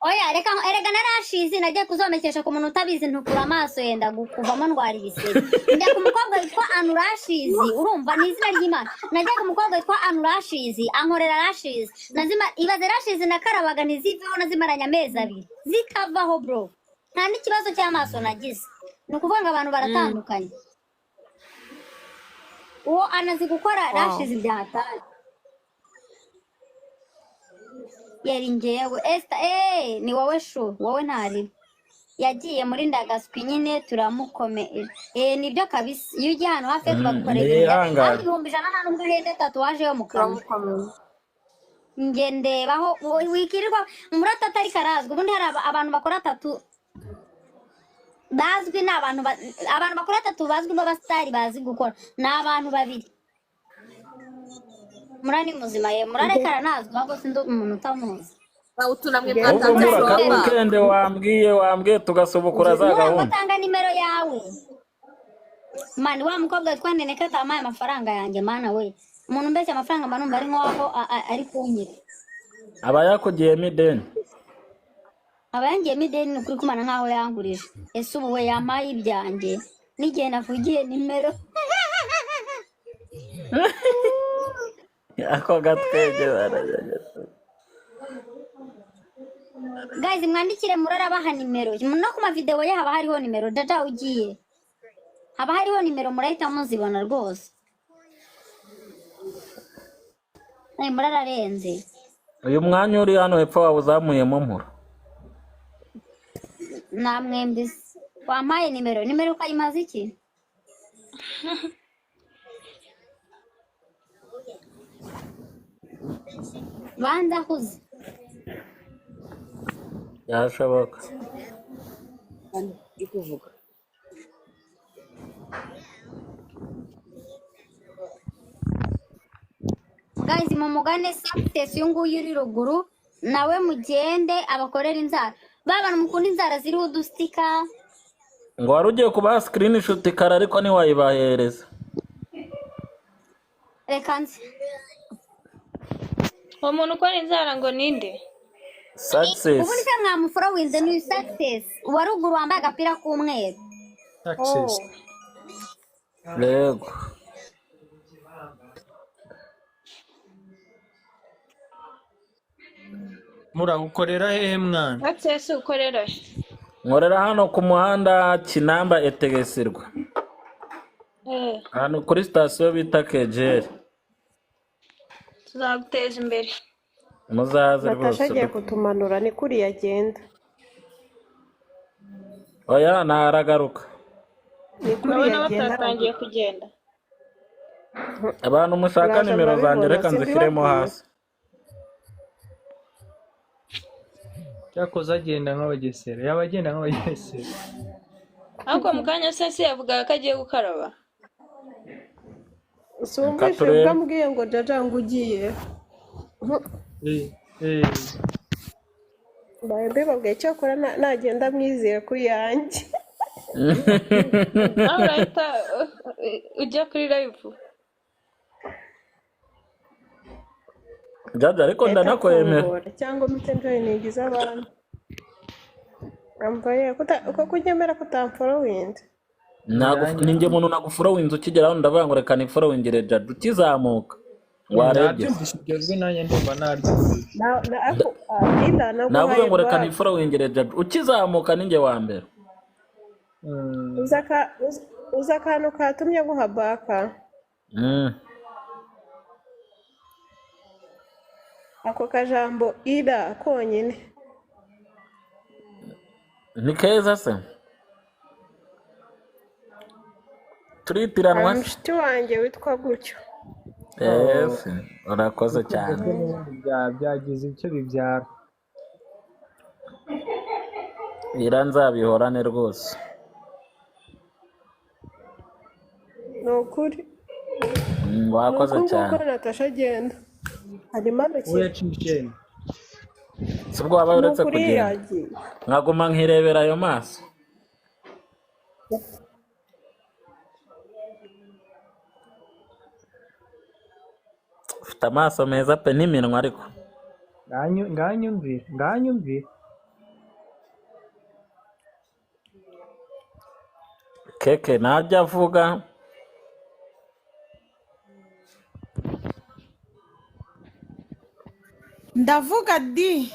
Oya reka erega narashize nagiye kuzomekesha ku muntu utabizi ntukura amaso yenda gukuvamo ndwara ibisebe. Njya ku mukobwa witwa Anurashizi urumva ni izina ry'Imana. Nagiye ku mukobwa witwa Anurashizi ankorera rashizi. Nazima ibaze rashizi nakarabaga ntiziveho nazimaranya amezi 2 zikavaho bro. Nta n'ikibazo cy'amaso nagize. Nukuvuga ngo abantu baratandukanye. Uwo anazi gukora rashizi byahatari. Yari ngewe Esther ni wowe shu wowe ntari yagiye muri ndagaswi nyine turamukomeye nibyo kabisa iyo ugiye hano hafi tubakorera ibihumbi 100 nta nubwo hende tatuwaje yo mukanwa ngendebaho wikirirwa Muratatu ari karazwe ubundi hari abantu bakora tatu bazwi n'abantu bakora tatu bazwi n'abastari bazi gukora n'abantu babiri. Murani muzima ye murarekara nazwe ahubwo sindo umuntu utamuzi. Utunamwe mwatanze weekend wambwiye tugasobokura za gahunda. Batanga nimero yawe. Mani wa mukobwa twandeneka tamaye amafaranga yanjye mana we. Umuntu mbese amafaranga manumba ari nkaho ari kunyira. Abayakugiye mideni. Abayangiye mideni ukuri kumana nkaho yangurije. Ese ubu we yamaye ibyanjye. Nigiye navugiye nimero. Ako gatwege barajya. Guys mwandikire Murara baha nimero. No kuma video ye haba hariho nimero data ugiye. Haba hariho nimero murahita muzibona rwose. Murara renze. Uyu mwanya uri hano hepfo wawuzamuyemo mpura. Namwembi wampaye nimero ukayimaze iki? Banza kuzi. Yashoboka. kuvuga. guys mumugane success uyu nguyu uri ruguru nawe mugende abakorera inzara babana mukunda inzara ziriho udustika ngo wari ugiye kubaha screenshot kare ariko ntiwayibahereza. reka nzi uwo muntu ukora inzara ngo ninde? Success. ubu nicyo mwamuforowize ni success uwa ruguru wambaye agapira k'umweru. Success. Yego. muragukorera hehe mwana? Access ukorera he? Nkorera hano ku muhanda Kinamba Etegesirwa. Hano kuri sitasiyo bita Kejeri. Tuzaguteza imbere. Muzaze Natasha agiye rwose. kutumanura ni kuri yagenda. Oya naragaruka. Ni kuri Urabona yagenda. batatangiye kugenda. Abantu mushaka nimero zanjye reka nzishyiremo hasi. Cyakoze agenda nk'abagesera. Yaba agenda nk'abagesera. Ariko mu kanya sese yavugaga ko agiye gukaraba. Sumvishe bwambwiye ngo jaja ngo ugiye. Babe babwiye cyakora nagenda mwizeye kuri yanjye. Alright, ujya kuri live. Jaja ariko ndanakwemera. Cyangwa mite joining iz'abantu. Ambaye uko kunyemera kutamfollowing. Ninjye muntu nagufollowinze ukigeraho ndavuga ngo reka nifollowingire Jaja ukizamuka. Warebye. Nabyumvishijwe nanjye ndumva naryumvise. Navuga ngo reka nifollowingire Jaja ukizamuka ninjye wa mbere. Uza akantu katumye guha baka. Ako kajambo ida konyine. Ni keza se? Turitiranwa. Mushiti wanjye witwa gutyo. Yes, urakoze cyane. Byagize icyo bibyara. Nzabihorane rwose. Ni ukuri. Wakoze cyane. Nuko Natasha agenda. Harimo iki? Uyacishije. Sibwo waba uretse kugenda. Nkaguma nkirebera ayo maso. Ufite amaso meza pe n'iminwa ariko. Nganyumvire. Keke najya avuga. Ndavuga di.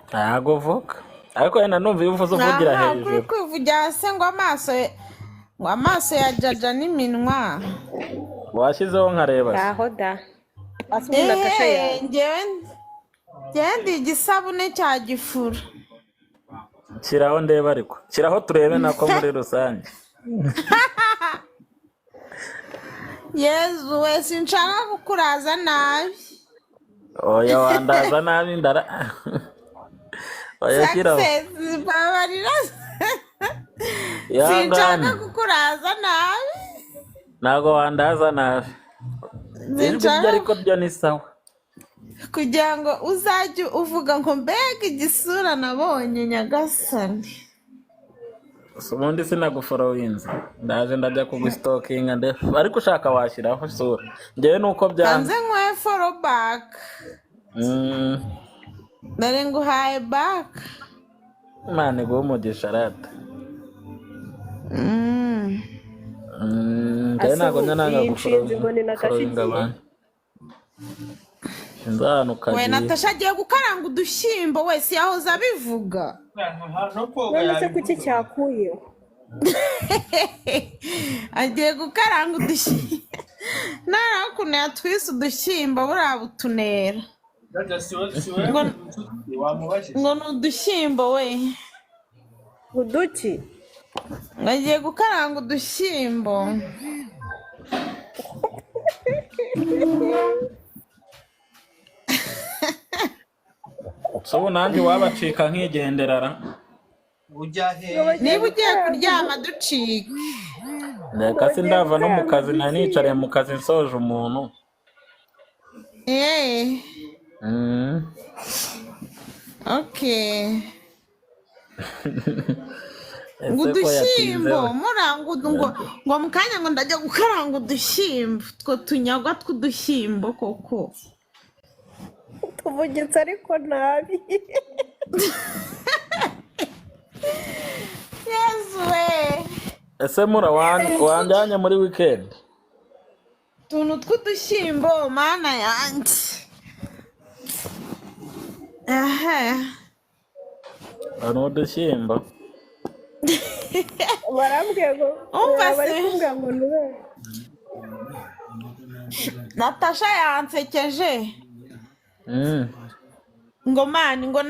Ntago uvuga. Ariko yenda numva iyo uvuze uvugira hejuru. Kuri kwivugira se ngo amaso ya Jaja n'iminwa. Washyizeho nkareba. Aho da. Asubira Natasha yawe. Ndi igisabune cya gifura. Shyiraho ndeba ariko. Shyiraho turebe nako muri rusange. Yezu we sinshaka kukuraza nabi. Oya wandaza nabi ndara. Oya shyiraho. Babarira. Sinshaka kukuraza nabi. Ntago wandaza nabi. Ijwi ariko byo ni sawa. Kugira ngo uzajye uvuga ngo mbega igisura nabonye Nyagasani. Ubundi sinagufollowinze. Ndaje ndajya kugustokinga ariko ushaka washyiraho isura. Ngewe nuko byanze. Kanze nkwe follow back. Nare nguhaye back. Mane go umugisha rata. Ngewe ntago nanga gufollowinga abantu. We Natasha agiye gukaranga udushyimbo wese yahoze abivuga. None kuki cyakuye? Agiye gukaranga udushyimbo. Narakuntu yatwise udushyimbo buriya butunera. Ngo ni udushyimbo we. Uduki? Agiye gukaranga udushyimbo. So nanjye wabacika nkigenderara. niba ugiye kuryama ducika. Reka sindava no mu kazi nari nicariye mu kazi nsoje umuntu. Okay. Ngo udushyimbo murangudu ngo mu kanya ngo ndajya gukaranga udushyimbo two tunyagwa tw'udushyimbo koko tuvugitse ariko nabi. Yesu we. Ese mura wanjyanye muri weekend? Tuntu tw'udushyimbo mana yanjye. Ano udushyimbo barambwiye ngo bari kumbwira ngo nube. Natasha yansekeje ngo mani ngo